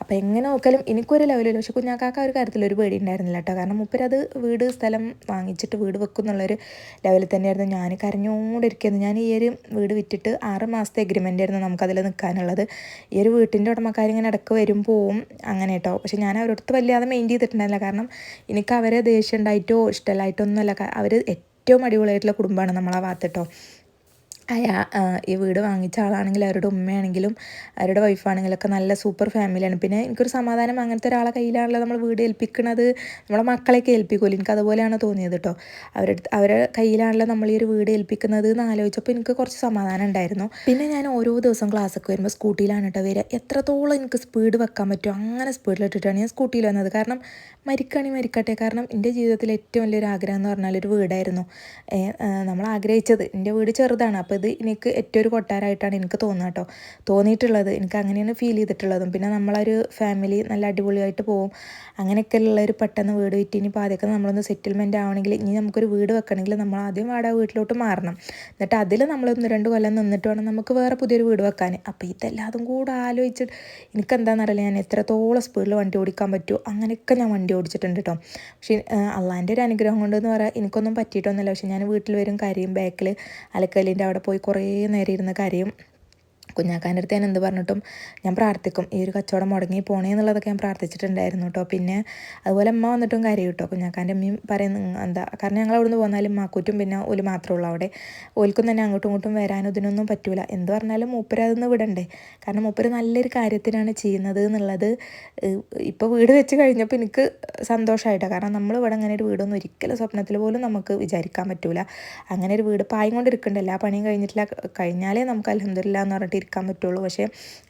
അപ്പോൾ എങ്ങനെ നോക്കാലും എനിക്കൊരു ലെവലില്ല. പക്ഷെ കുഞ്ഞാക്കാക്ക ഒരു കാര്യത്തിലൊരു പേടി ഉണ്ടായിരുന്നില്ല കേട്ടോ. കാരണം മൂപ്പരത് സ്ഥലം വാങ്ങിച്ചിട്ട് വീട് വെക്കും എന്നുള്ളൊരു ലെവലിൽ തന്നെയായിരുന്നു. ഞാൻ കരഞ്ഞുകൊണ്ടിരിക്കുന്നത്. ഞാൻ ഈ ഒരു വീട് വിറ്റിട്ട് 6 മാസത്തെ എഗ്രിമെൻ്റ് ആയിരുന്നു നമുക്കതിൽ നിൽക്കാനുള്ളത്. ഈ ഒരു വീട്ടിൻ്റെ ഉടമക്കാരിങ്ങനെ ഇടയ്ക്ക് വരും പോവും അങ്ങനെ കേട്ടോ. പക്ഷെ ഞാൻ അവരടുത്ത് വല്ലാതെ മെയിൻ ചെയ്തിട്ടുണ്ടായില്ല. കാരണം എനിക്ക് അവരെ ദേഷ്യം ഉണ്ടായിട്ടോ ഇഷ്ടമല്ലായിട്ടോ ഒന്നുമല്ല. അവർ ഏറ്റവും അടിപൊളിയായിട്ടുള്ള കുടുംബമാണ് നമ്മളാ ഭാഗത്ത് കേട്ടോ. ഈ വീട് വാങ്ങിച്ച ആളാണെങ്കിൽ അവരുടെ ഉമ്മയാണെങ്കിലും അവരുടെ വൈഫാണെങ്കിലൊക്കെ നല്ല സൂപ്പർ ഫാമിലിയാണ്. പിന്നെ എനിക്കൊരു സമാധാനം, അങ്ങനത്തെ ഒരാളെ കയ്യിലാണല്ലോ നമ്മൾ വീട് ഏൽപ്പിക്കുന്നത്, നമ്മളെ മക്കളെയൊക്കെ ഏൽപ്പിക്കുമല്ലോ, എനിക്ക് അതുപോലെയാണ് തോന്നിയത് കേട്ടോ. അവരുടെ കയ്യിലാണല്ലോ നമ്മൾ ഈ ഒരു വീട് ഏൽപ്പിക്കുന്നത് എന്ന് ആലോചിച്ചപ്പോൾ എനിക്ക് കുറച്ച് സമാധാനം ഉണ്ടായിരുന്നു. പിന്നെ ഞാൻ ഓരോ ദിവസം ക്ലാസ്സൊക്കെ വരുമ്പോൾ സ്കൂട്ടിയിലാണ് കേട്ടോ വരിക. എത്രത്തോളം എനിക്ക് സ്പീഡ് വെക്കാൻ പറ്റുമോ അങ്ങനെ സ്പീഡിലിട്ടിട്ടാണ് ഞാൻ സ്കൂട്ടിയിൽ വന്നത്. കാരണം മരിക്കട്ടെ. കാരണം എൻ്റെ ജീവിതത്തിലെ ഏറ്റവും വലിയൊരു ആഗ്രഹം എന്ന് പറഞ്ഞാൽ ഒരു വീടായിരുന്നു. നമ്മൾ ആഗ്രഹിച്ചത്. എൻ്റെ വീട് ചെറുതാണ്. അപ്പോൾ ഇത് എനിക്ക് ഏറ്റവും ഒരു കൊട്ടാരമായിട്ടാണ് എനിക്ക് തോന്നിയിട്ടുള്ളത്. എനിക്ക് അങ്ങനെയാണ് ഫീൽ ചെയ്തിട്ടുള്ളതും. പിന്നെ നമ്മളൊരു ഫാമിലി നല്ല അടിപൊളിയായിട്ട് പോകും. അങ്ങനെയൊക്കെ ഉള്ളൊരു പെട്ടെന്ന് വീട് വിറ്റ് ഇനിയിപ്പോൾ ആദ്യമൊക്കെ നമ്മളൊന്ന് സെറ്റിൽമെൻറ്റ് ആവണമെങ്കിൽ, ഇനി നമുക്കൊരു വീട് വെക്കണമെങ്കിൽ നമ്മൾ ആദ്യം വാടക വീട്ടിലോട്ട് മാറണം. എന്നിട്ട് അതിൽ നമ്മൾ 1-2 കൊല്ലം നിന്നിട്ട് വേണം നമുക്ക് വേറെ പുതിയൊരു വീട് വെക്കാൻ. അപ്പോൾ ഇതെല്ലാതും കൂടെ ആലോചിച്ചിട്ട് എനിക്കെന്താണെന്നറിയില്ല, ഞാൻ എത്രത്തോളം സ്പീഡിൽ വണ്ടി ഓടിക്കാൻ പറ്റുമോ അങ്ങനെയൊക്കെ ഞാൻ വണ്ടി ഓടിച്ചിട്ടുണ്ട് കേട്ടോ. പക്ഷേ അള്ളാൻ്റെ ഒരു അനുഗ്രഹം കൊണ്ടെന്ന് പറയാം എനിക്കൊന്നും പറ്റിയിട്ടൊന്നുമില്ല. പക്ഷേ ഞാൻ വീട്ടിൽ വരും, കരയും, ബാക്കിൽ അലക്കല്ലിൻ്റെ അവിടെ പോയി കുറേ നേരം ഇരുന്ന് കരയും. കുഞ്ഞാക്കാൻ്റെ അടുത്ത് ഞാൻ എന്ത് പറഞ്ഞിട്ടും ഞാൻ പ്രാർത്ഥിക്കും, ഈ ഒരു കച്ചവടം മുടങ്ങി പോണേ എന്നുള്ളതൊക്കെ ഞാൻ പ്രാർത്ഥിച്ചിട്ടുണ്ടായിരുന്നു കേട്ടോ. പിന്നെ അതുപോലെ അമ്മ വന്നിട്ടും കാര്യം കേട്ടോ. കുഞ്ഞാക്കാൻ്റെ അമ്മയും പറയുന്നു എന്താ, കാരണം ഞങ്ങൾ അവിടുന്ന് പോന്നാലും മാക്കൂറ്റും പിന്നെ ഒരു മാത്രമേ ഉള്ളൂ അവിടെ. ഓൽക്കും തന്നെ അങ്ങോട്ടും ഇങ്ങോട്ടും വരാനും ഇതിനൊന്നും പറ്റൂല. എന്ത് പറഞ്ഞാലും മൂപ്പര് അതൊന്ന് വിടണ്ടേ. കാരണം മൂപ്പര് നല്ലൊരു കാര്യത്തിനാണ് ചെയ്യുന്നത് എന്നുള്ളത് ഇപ്പോൾ വീട് വെച്ച് കഴിഞ്ഞപ്പോൾ എനിക്ക് സന്തോഷമായിട്ടാണ്. കാരണം നമ്മൾ ഇവിടെ അങ്ങനെ ഒരു വീടൊന്നും ഒരിക്കലും സ്വപ്നത്തിൽ പോലും നമുക്ക് വിചാരിക്കാൻ പറ്റൂല. അങ്ങനെ ഒരു വീട് പായം കൊണ്ടിരിക്കണ്ട, എല്ലാ പണിയും കഴിഞ്ഞാലേ നമുക്ക് അൽഹംദുലില്ലാ എന്ന് പറഞ്ഞിട്ട് ഇരിക്കാൻ പറ്റുള്ളൂ. പക്ഷേ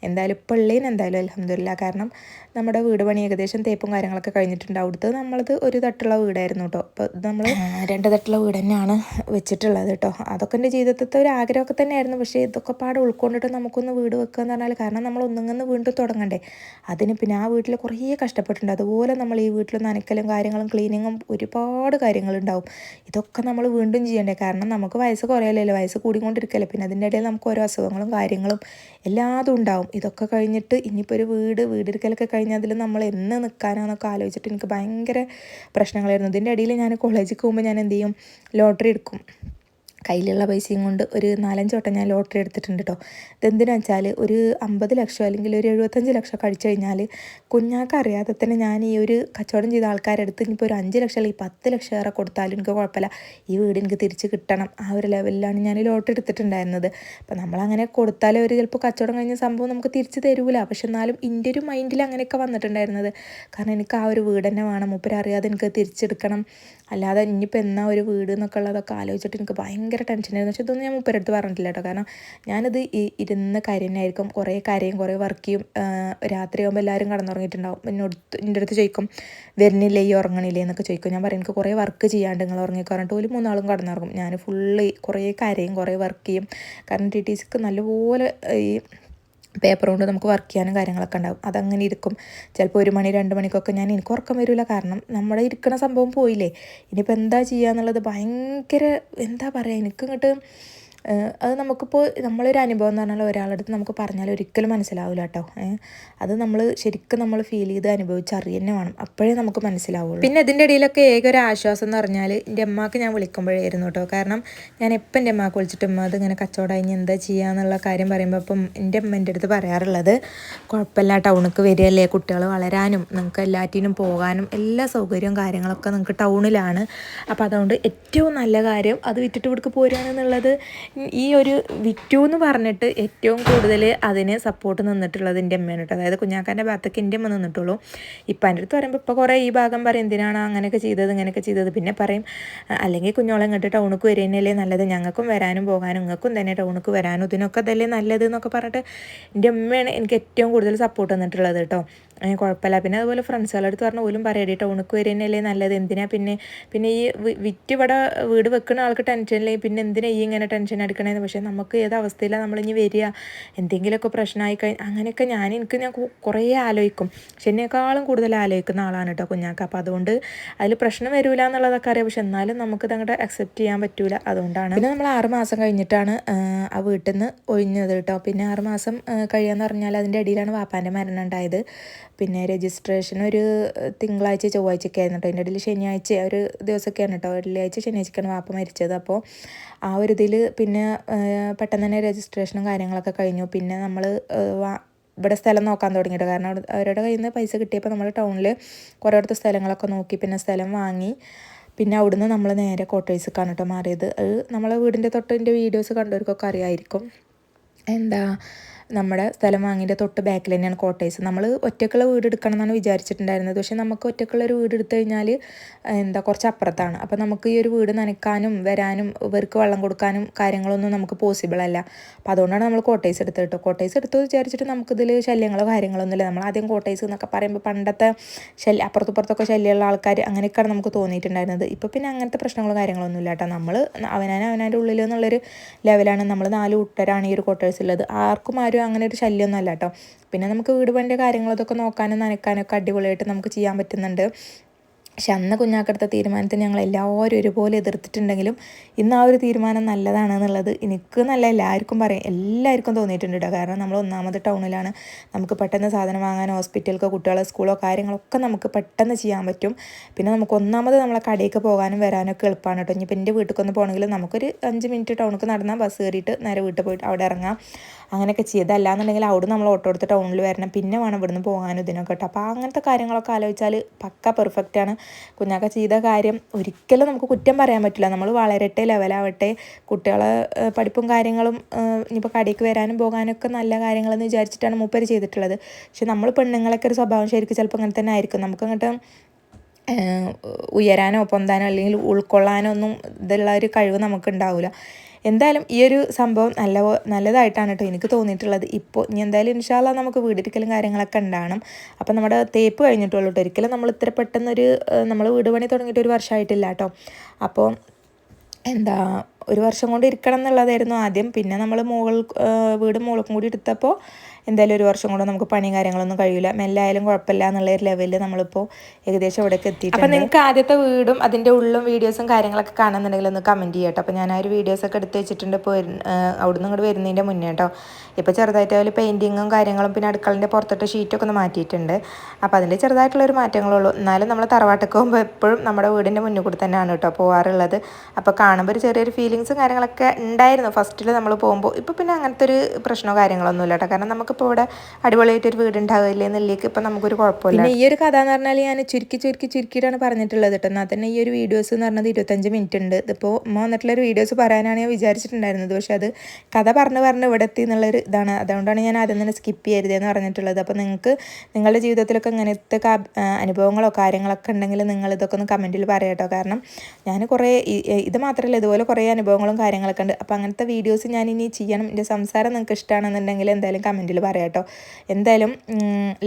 എന്തായാലും ഇപ്പോൾ എന്തായാലും അൽഹംദുലില്ലാ. കാരണം നമ്മുടെ വീട് പണി ഏകദേശം തേപ്പും കാര്യങ്ങളൊക്കെ കഴിഞ്ഞിട്ടുണ്ട്. അവിടുത്തെ നമ്മളത് ഒരു തട്ടുള്ള വീടായിരുന്നു കേട്ടോ. അപ്പോൾ ഇത് നമ്മൾ 2 തട്ടുള്ള വീട് തന്നെയാണ് വെച്ചിട്ടുള്ളത് കേട്ടോ. അതൊക്കെ എൻ്റെ ജീവിതത്തിലത്തെ ഒരു ആഗ്രഹമൊക്കെ തന്നെയായിരുന്നു. പക്ഷേ ഇതൊക്കെ പാടെ ഉൾക്കൊണ്ടിട്ട് നമുക്കൊന്ന് വീട് വെക്കുക എന്ന് പറഞ്ഞാൽ, കാരണം നമ്മൾ ഒന്നുങ്ങന്ന് വീണ്ടും തുടങ്ങണ്ടേ. അതിന് പിന്നെ ആ വീട്ടിൽ കുറേ കഷ്ടപ്പെട്ടിട്ടുണ്ട്. അതുപോലെ നമ്മൾ ഈ വീട്ടിൽ നനയ്ക്കലും കാര്യങ്ങളും ക്ലീനിങ്ങും ഒരുപാട് കാര്യങ്ങളുണ്ടാവും. ഇതൊക്കെ നമ്മൾ വീണ്ടും ചെയ്യണ്ടേ. കാരണം നമുക്ക് വയസ്സ് കുറയല്ലോ, വയസ്സ് കൂടിക്കൊണ്ടിരിക്കല്ലേ. പിന്നെ അതിൻ്റെ ഇടയിൽ നമുക്ക് ഓരോ അസുഖങ്ങളും കാര്യങ്ങളും എല്ലാതും ഉണ്ടാവും. ഇതൊക്കെ കഴിഞ്ഞിട്ട് ഇനിയിപ്പോൾ ഒരു വീടെടുക്കലൊക്കെ കഴിഞ്ഞാൽ അതിൽ നമ്മൾ എന്ന് നിൽക്കാനാന്നൊക്കെ ആലോചിച്ചിട്ട് എനിക്ക് ഭയങ്കര പ്രശ്നങ്ങളായിരുന്നു. ഇതിൻ്റെ ഇടയിൽ ഞാൻ കോളേജിൽ പോകുമ്പോൾ ഞാൻ എന്ത് ചെയ്യും, ലോട്ടറി എടുക്കും. കയ്യിലുള്ള പൈസയും കൊണ്ട് ഒരു 4-5 വട്ടം ഞാൻ ലോട്ടറി എടുത്തിട്ടുണ്ട് കേട്ടോ. ഇതെന്തിനാണെന്ന് വെച്ചാൽ ഒരു 50 ലക്ഷം അല്ലെങ്കിൽ ഒരു 75 ലക്ഷം കഴിച്ചു കഴിഞ്ഞാൽ കുഞ്ഞാക്ക് അറിയാതെ തന്നെ ഞാൻ ഈ ഒരു കച്ചവടം ചെയ്ത ആൾക്കാരെടുത്ത് ഇനിയിപ്പോൾ ഒരു 5 ലക്ഷം അല്ലെങ്കിൽ 10 ലക്ഷം ഏറെ കൊടുത്താലും എനിക്ക് കുഴപ്പമില്ല, ഈ വീട് എനിക്ക് തിരിച്ച് കിട്ടണം, ആ ഒരു ലെവലിലാണ് ഞാൻ ലോട്ടറി എടുത്തിട്ടുണ്ടായിരുന്നത്. അപ്പം നമ്മളങ്ങനെ കൊടുത്താൽ ഒരു ചിലപ്പോൾ കച്ചവടം കഴിഞ്ഞ സംഭവം നമുക്ക് തിരിച്ച് തരൂല. പക്ഷെ എന്നാലും എൻ്റെ ഒരു മൈൻഡിൽ അങ്ങനെയൊക്കെ വന്നിട്ടുണ്ടായിരുന്നത്. കാരണം എനിക്ക് ആ ഒരു വീട് തന്നെ വേണം, മൂപ്പരറിയാതെ എനിക്ക് തിരിച്ചെടുക്കണം, അല്ലാതെ ഇനിയിപ്പോൾ എന്നാ ഒരു വീട് എന്നൊക്കെ ഉള്ളതൊക്കെ ആലോചിച്ചിട്ട് എനിക്ക് ഭയങ്കര ടെൻഷനായിരുന്നു. പക്ഷെ ഇതൊന്നും ഞാൻ മൂപ്പരടുത്ത് പറഞ്ഞിട്ടില്ല കേട്ടോ. കാരണം ഞാനിത് ഇരുന്ന് കരയുന്നതായിരിക്കും, കുറേ കരയും കുറേ വർക്ക് ചെയ്യും. രാത്രിയാകുമ്പോൾ എല്ലാവരും കടന്നുറങ്ങിയിട്ടുണ്ടാവും. എൻ്റെ അടുത്ത് ചോദിക്കും വരുന്നില്ലേ ഈ ഉറങ്ങണില്ലേ എന്നൊക്കെ ചോദിക്കും. ഞാൻ പറയും എനിക്ക് കുറേ വർക്ക് ചെയ്യാണ്ട്, നിങ്ങൾ ഉറങ്ങിക്കോ പറഞ്ഞിട്ട് ഒരു 3 ആളും കടന്നുറങ്ങും. ഞാൻ ഫുള്ള് കുറേ കരയും കുറേ വർക്ക് ചെയ്യും. കാരണം TTCക്ക് നല്ലപോലെ ഈ പേപ്പർ കൊണ്ട് നമുക്ക് വർക്ക് ചെയ്യാനും കാര്യങ്ങളൊക്കെ ഉണ്ടാവും. അതങ്ങനെ ഇരിക്കും. ചിലപ്പോൾ 1 മണി 2 മണിക്കൊക്കെ എനിക്ക് ഉറക്കം വരില്ല. കാരണം നമ്മുടെ ഇരിക്കണ സംഭവം പോയില്ലേ, ഇനിയിപ്പോൾ എന്താ ചെയ്യുക എന്നുള്ളത് ഭയങ്കര എന്താ പറയുക, എനിക്കിങ്ങോട്ട് അത് നമുക്കിപ്പോൾ നമ്മളൊരു അനുഭവം എന്ന് പറഞ്ഞാൽ ഒരാളടുത്ത് നമുക്ക് പറഞ്ഞാൽ ഒരിക്കലും മനസ്സിലാവില്ല കേട്ടോ. അത് നമ്മൾ ശരിക്കും നമ്മൾ ഫീൽ ചെയ്ത് അനുഭവിച്ചറിയ തന്നെ വേണം, അപ്പോഴേ നമുക്ക് മനസ്സിലാവുള്ളൂ. പിന്നെ ഇതിൻ്റെ ഇടയിലൊക്കെ ഏക ഒരു ആശ്വാസം എന്ന് പറഞ്ഞാൽ എൻ്റെ അമ്മക്ക് ഞാൻ വിളിക്കുമ്പോഴായിരുന്നു കേട്ടോ. കാരണം ഞാൻ എപ്പം എൻ്റെ അമ്മക്ക് വിളിച്ചിട്ട് അമ്മ അതിങ്ങനെ കച്ചവടം കഴിഞ്ഞ് എന്താ ചെയ്യുക എന്നുള്ള കാര്യം പറയുമ്പോൾ അപ്പം എൻ്റെ അമ്മ എൻ്റെ അടുത്ത് പറയാറുള്ളത്, കുഴപ്പമില്ല, ടൗണിലേക്ക് വരികയല്ലേ, കുട്ടികൾ വളരാനും നിങ്ങൾക്ക് എല്ലാറ്റിനും പോകാനും എല്ലാ സൗകര്യവും കാര്യങ്ങളൊക്കെ നിങ്ങൾക്ക് ടൗണിലാണ്. അപ്പോൾ അതുകൊണ്ട് ഏറ്റവും നല്ല കാര്യം അത് വിറ്റിട്ട് ഇവിടേക്ക് പോരുകയാണെന്നുള്ളത്. ഈ ഒരു വിറ്റു എന്ന് പറഞ്ഞിട്ട് ഏറ്റവും കൂടുതൽ അതിന് സപ്പോർട്ട് നിന്നിട്ടുള്ളത് എൻ്റെ അമ്മയാണ് കേട്ടോ. അതായത് കുഞ്ഞാക്കാൻ്റെ ഭാഗത്തേക്ക് എൻ്റെ അമ്മ നിന്നിട്ടുള്ളൂ. ഇപ്പം എൻ്റെ അടുത്ത് പറയുമ്പോൾ ഇപ്പോൾ കുറേ ഈ ഭാഗം പറയും എന്തിനാണ് അങ്ങനെയൊക്കെ ചെയ്തത് ഇങ്ങനെയൊക്കെ ചെയ്തത്. പിന്നെ പറയും അല്ലെങ്കിൽ കുഞ്ഞോളെ ഇങ്ങോട്ട് ടൗണിലേക്ക് വരികയല്ലേ നല്ലത്, ഞങ്ങൾക്കും വരാനും പോകാനും നിങ്ങൾക്കും തന്നെ ടൗണിലേക്ക് വരാനും ഇതിനൊക്കെ അതല്ലേ നല്ലത് എന്നൊക്കെ പറഞ്ഞിട്ട് എൻ്റെ അമ്മയാണ് എനിക്ക് ഏറ്റവും കൂടുതൽ സപ്പോർട്ട് തന്നിട്ടുള്ളത് കേട്ടോ. കുഴപ്പമില്ല. പിന്നെ അതുപോലെ ഫ്രണ്ട്സുകളുടെ അടുത്ത് പറഞ്ഞ പോലും പറയടി ടൗണിലേക്ക് വരികയല്ലേ നല്ലത്, എന്തിനാ പിന്നെ ഈ വിറ്റ് ഇവിടെ വീട് വെക്കുന്ന ആൾക്ക് ടെൻഷനില്ലേ, പിന്നെ എന്തിനാ ഈ ഇങ്ങനെ ടെൻഷൻ എടുക്കണേന്ന്. പക്ഷേ നമുക്ക് ഏത് അവസ്ഥയിലാണ് നമ്മളിനി വരിക, എന്തെങ്കിലുമൊക്കെ പ്രശ്നമായി അങ്ങനെയൊക്കെ ഞാൻ കുറേ ആലോചിക്കും. പക്ഷെ എന്നെക്കാളും കൂടുതൽ ആലോചിക്കുന്ന ആളാണ് കേട്ടോ കുഞ്ഞാക്ക. അപ്പോൾ അതുകൊണ്ട് അതിൽ പ്രശ്നം വരില്ല എന്നുള്ളതൊക്കെ അറിയാം. പക്ഷെ എന്നാലും നമുക്കിത് അങ്ങോട്ട് അക്സെപ്റ്റ് ചെയ്യാൻ പറ്റൂല. അതുകൊണ്ടാണ് പിന്നെ നമ്മൾ 6 മാസം കഴിഞ്ഞിട്ടാണ് ആ വീട്ടിൽ നിന്ന് ഒഴിഞ്ഞത് കേട്ടോ. പിന്നെ 6 മാസം കഴിയാന്ന് പറഞ്ഞാൽ അതിൻ്റെ ഇടയിലാണ് വാപ്പാൻ്റെ മരണം ഉണ്ടായത്. പിന്നെ രജിസ്ട്രേഷൻ ഒരു തിങ്കളാഴ്ച ചൊവ്വാഴ്ചയൊക്കെ ആയിരുന്നു കേട്ടോ. അതിൻ്റെ ഇടയിൽ ശനിയാഴ്ച ഒരു ദിവസമൊക്കെയാണ് കേട്ടോ, വെള്ളിയാഴ്ച ശനിയാഴ്ചക്കാണ് വാപ്പ മരിച്ചത്. അപ്പോൾ ആ ഒരു ഇതിൽ പിന്നെ പെട്ടെന്ന് തന്നെ രജിസ്ട്രേഷനും കാര്യങ്ങളൊക്കെ കഴിഞ്ഞു. പിന്നെ നമ്മൾ ഇവിടെ സ്ഥലം നോക്കാൻ തുടങ്ങിയിട്ട്, കാരണം അവരുടെ കയ്യിൽ നിന്ന് പൈസ കിട്ടിയപ്പോൾ നമ്മൾ ടൗണിൽ കുറേ അടുത്ത സ്ഥലങ്ങളൊക്കെ നോക്കി, പിന്നെ സ്ഥലം വാങ്ങി. പിന്നെ അവിടുന്ന് നമ്മൾ നേരെ ക്വാർട്ടേഴ്സിലേക്കാണ് കേട്ടോ മാറിയത്. അത് നമ്മളെ വീടിൻ്റെ തൊട്ടിൻ്റെ വീഡിയോസ് കണ്ടവർക്കൊക്കെ അറിയായിരിക്കും. നമ്മുടെ സ്ഥലം വാങ്ങിൻ്റെ തൊട്ട് ബാക്കിൽ തന്നെയാണ് ക്വാർട്ടേഴ്സ്. നമ്മൾ ഒറ്റക്കുള്ള വീട് എടുക്കണം എന്നാണ് വിചാരിച്ചിട്ടുണ്ടായിരുന്നത്. പക്ഷേ നമുക്ക് ഒറ്റക്കുള്ളൊരു വീട് എടുത്തു കഴിഞ്ഞാൽ കുറച്ച് അപ്പുറത്താണ്. അപ്പോൾ നമുക്ക് ഈ ഒരു വീട് നനയ്ക്കാനും വരാനും ഇവർക്ക് വെള്ളം കൊടുക്കാനും കാര്യങ്ങളൊന്നും നമുക്ക് പോസിബിൾ അല്ല. അപ്പോൾ അതുകൊണ്ടാണ് നമ്മൾ ക്വാർട്ടേഴ്സ് എടുത്തത് കേട്ടോ. ക്വാർട്ടേഴ്സ് എടുത്തു വിചാരിച്ചിട്ട് നമുക്കിതിൽ ശല്യങ്ങളോ കാര്യങ്ങളൊന്നുമില്ല. നമ്മൾ ആദ്യം ക്വാർട്ടേഴ്സ് എന്നൊക്കെ പറയുമ്പോൾ പണ്ടത്തെ അപ്പുറത്തുപ്പുറത്തൊക്കെ ശല്യമുള്ള ആൾക്കാർ അങ്ങനെയൊക്കെയാണ് നമുക്ക് തോന്നിയിട്ടുണ്ടായിരുന്നത്. ഇപ്പോൾ പിന്നെ അങ്ങനത്തെ പ്രശ്നങ്ങളോ കാര്യങ്ങളൊന്നും ഇല്ല കേട്ടോ. നമ്മൾ അവനാൻ്റെ ഉള്ളിൽ എന്നുള്ളൊരു ലെവലാണ്. നമ്മൾ 4 കൂട്ടരാണ് ഈ ഒരു ക്വാർട്ടേഴ്സ് ഉള്ളത്. ആർക്കും അങ്ങനെ ഒരു ശല്യമൊന്നും അല്ല കേട്ടോ. പിന്നെ നമുക്ക് വീട് പണിൻ്റെ കാര്യങ്ങളതൊക്കെ നോക്കാനും നനയ്ക്കാനൊക്കെ അടിപൊളിയായിട്ട് നമുക്ക് ചെയ്യാൻ പറ്റുന്നുണ്ട്. പക്ഷെ അന്ന് കുഞ്ഞാക്കെടുത്ത തീരുമാനത്തിന് ഞങ്ങൾ എല്ലാവരും ഒരുപോലെ എതിർത്തിട്ടുണ്ടെങ്കിലും ഇന്ന് ആ ഒരു തീരുമാനം നല്ലതാണെന്നുള്ളത് എനിക്ക് നല്ല എല്ലാവർക്കും എല്ലാവർക്കും തോന്നിയിട്ടുണ്ട് കേട്ടോ. കാരണം നമ്മൾ ഒന്നാമത് ടൗണിലാണ്, നമുക്ക് പെട്ടെന്ന് സാധനം വാങ്ങാൻ ഹോസ്പിറ്റലിലോ കുട്ടികളെ സ്കൂളോ കാര്യങ്ങളൊക്കെ നമുക്ക് പെട്ടെന്ന് ചെയ്യാൻ പറ്റും. പിന്നെ നമുക്ക് ഒന്നാമത് നമ്മളെ കടയിലേക്ക് പോകാനും വരാനൊക്കെ എളുപ്പമാണ് കേട്ടോ. ഇനിയിപ്പോൾ എൻ്റെ വീട്ടിലേക്കൊന്ന് പോകണമെങ്കിൽ നമുക്കൊരു 5 മിനിറ്റ് ടൗണിലേക്ക് നടന്നാൽ ബസ് കയറിയിട്ട് നേരെ വീട്ടിൽ പോയിട്ട് അവിടെ ഇറങ്ങാം, അങ്ങനെയൊക്കെ ചെയ്തല്ലാന്നുണ്ടെങ്കിൽ അവിടെ നമ്മൾ ഓട്ടോ എടുത്ത് ടൗണിൽ വരണം, പിന്നെ വേണം ഇവിടുന്ന് പോകാനും ഇതിനൊക്കെ കേട്ടോ. അപ്പോൾ അങ്ങനത്തെ കാര്യങ്ങളൊക്കെ ആലോചിച്ചാൽ പക്ക പെർഫെക്റ്റാണ്. കുഞ്ഞാക്ക ചെയ്ത കാര്യം ഒരിക്കലും നമുക്ക് കുറ്റം പറയാൻ പറ്റില്ല. നമ്മൾ വളരട്ടെ, ലെവലാവട്ടെ, കുട്ടികളെ പഠിപ്പും കാര്യങ്ങളും ഇനിയിപ്പോൾ കടയ്ക്ക് വരാനും പോകാനൊക്കെ നല്ല കാര്യങ്ങളെന്ന് വിചാരിച്ചിട്ടാണ് മൂപ്പര് ചെയ്തിട്ടുള്ളത്. പക്ഷെ നമ്മൾ പെണ്ണുങ്ങളൊക്കെ ഒരു സ്വഭാവം ശരിക്കും ചിലപ്പോൾ അങ്ങനെ തന്നെ ആയിരിക്കും. നമുക്കങ്ങോട്ട് ഉയരാനോ പൊന്താനോ അല്ലെങ്കിൽ ഉൾക്കൊള്ളാനോ ഒന്നും ഇതുള്ള ഒരു കഴിവ് നമുക്കുണ്ടാവില്ല. എന്തായാലും ഈ ഒരു സംഭവം നല്ലതായിട്ടാണ് കേട്ടോ എനിക്ക് തോന്നിയിട്ടുള്ളത്. ഇപ്പോൾ ഇനി എന്തായാലും ഇൻഷാ അല്ലാഹ് നമുക്ക് വീടിരിക്കലും കാര്യങ്ങളൊക്കെ ഉണ്ടാകണം. അപ്പം നമ്മുടെ തേപ്പ് കഴിഞ്ഞിട്ടുള്ളൂ കേട്ടോ. ഒരിക്കലും നമ്മൾ ഇത്ര പെട്ടെന്നൊരു നമ്മൾ വീട് പണി തുടങ്ങിയിട്ട് 1 വർഷമായിട്ടില്ല കേട്ടോ. അപ്പോൾ 1 വർഷം കൊണ്ട് ഇരിക്കണം എന്നുള്ളതായിരുന്നു ആദ്യം. പിന്നെ നമ്മൾ വീട് മുകൾക്കും കൂടി എടുത്തപ്പോൾ എന്തായാലും 1 വർഷം കൊണ്ട് നമുക്ക് പണിയും കാര്യങ്ങളൊന്നും കഴിയില്ല, മെല്ലെ ആയാലും കുഴപ്പമില്ല എന്നുള്ളൊരു ലെവലിൽ നമ്മളിപ്പോൾ ഏകദേശം ഇവിടേക്ക് എത്തിയിട്ടുണ്ട്. അപ്പോൾ നിങ്ങൾക്ക് ആദ്യത്തെ വീടും അതിൻ്റെ ഉള്ളും വീഡിയോസും കാര്യങ്ങളൊക്കെ കാണുന്നുണ്ടെങ്കിൽ ഒന്ന് കമൻറ്റ് ചെയ്യാം കേട്ടോ. അപ്പോൾ ഞാൻ ആ ഒരു വീഡിയോസൊക്കെ എടുത്ത് വെച്ചിട്ടുണ്ട്. ഇപ്പോൾ അവിടെ നിന്ന് ഇങ്ങോട്ട് വരുന്നതിൻ്റെ മുന്നേ കേട്ടോ. ഇപ്പോൾ ചെറുതായിട്ട് അതിൽ പെയിൻറ്റിങ്ങും കാര്യങ്ങളും പിന്നെ അടുക്കളൻ്റെ പുറത്തിട്ട് ഷീറ്റൊക്കെ ഒന്ന് മാറ്റിയിട്ടുണ്ട്. അപ്പോൾ അതിൽ ചെറുതായിട്ടുള്ളൊരു മാറ്റങ്ങളുള്ളൂ. എന്നാലും നമ്മൾ തറവാട്ടൊക്കെ പോകുമ്പോൾ എപ്പോഴും നമ്മുടെ വീടിൻ്റെ മുന്നിൽ കൂടി തന്നെയാണ് കേട്ടോ പോകാറുള്ളത്. അപ്പോൾ കാണുമ്പോൾ ഒരു ചെറിയൊരു ഫീലിംഗ് ഫീലിങ്സും കാര്യങ്ങളൊക്കെ ഉണ്ടായിരുന്നു ഫസ്റ്റിൽ നമ്മൾ പോകുമ്പോൾ. ഇപ്പോൾ പിന്നെ അങ്ങനത്തെ ഒരു പ്രശ്നമോ കാര്യങ്ങളൊന്നും ഇല്ല കേട്ടോ. കാരണം നമുക്കിപ്പോൾ ഇവിടെ അടിപൊളിയായിട്ടൊരു വീട് ഉണ്ടാവില്ലേ എന്നുള്ളിലേക്ക് ഇപ്പം നമുക്കൊരു കുഴപ്പമില്ല. പിന്നെ ഈ ഒരു കഥ എന്ന് പറഞ്ഞാൽ ഞാൻ ചുരുക്കിയിട്ടാണ് പറഞ്ഞിട്ടുള്ളത് കേട്ടോ. എന്നാൽ തന്നെ ഈ ഒരു വീഡിയോസ് എന്ന് പറഞ്ഞത് 25 മിനിറ്റ് ഉണ്ട്. ഇതിപ്പോൾ ഉമ്മ വന്നിട്ടുള്ളൊരു വീഡിയോസ് പറയാനാണ് ഞാൻ വിചാരിച്ചിട്ടുണ്ടായിരുന്നത്. പക്ഷേ അത് കഥ പറഞ്ഞ് ഇവിടെ എത്തി എന്നുള്ളൊരു ഇതാണ്. അതുകൊണ്ടാണ് ഞാൻ ആദ്യം തന്നെ സ്കിപ്പ് ചെയ്യരുതെന്ന് പറഞ്ഞിട്ടുള്ളത്. അപ്പോൾ നിങ്ങൾക്ക് നിങ്ങളുടെ ജീവിതത്തിലൊക്കെ ഇങ്ങനത്തെ അനുഭവങ്ങളോ കാര്യങ്ങളൊക്കെ ഉണ്ടെങ്കിൽ നിങ്ങൾ ഇതൊക്കെ ഒന്ന് കമൻറ്റിൽ പറയാം കേട്ടോ. കാരണം ഞാൻ കുറേ ഇത് മാത്രമല്ല ഇതുപോലെ കുറേ അനുഭവങ്ങളും കാര്യങ്ങളൊക്കെ ഉണ്ട്. അപ്പോൾ അങ്ങനത്തെ വീഡിയോസ് ഞാൻ ഇനി ചെയ്യണം. എൻ്റെ സംസാരം നിങ്ങൾക്ക് ഇഷ്ടമാണെന്നുണ്ടെങ്കിൽ എന്തായാലും കമൻറ്റിൽ പറയാം കേട്ടോ. എന്തായാലും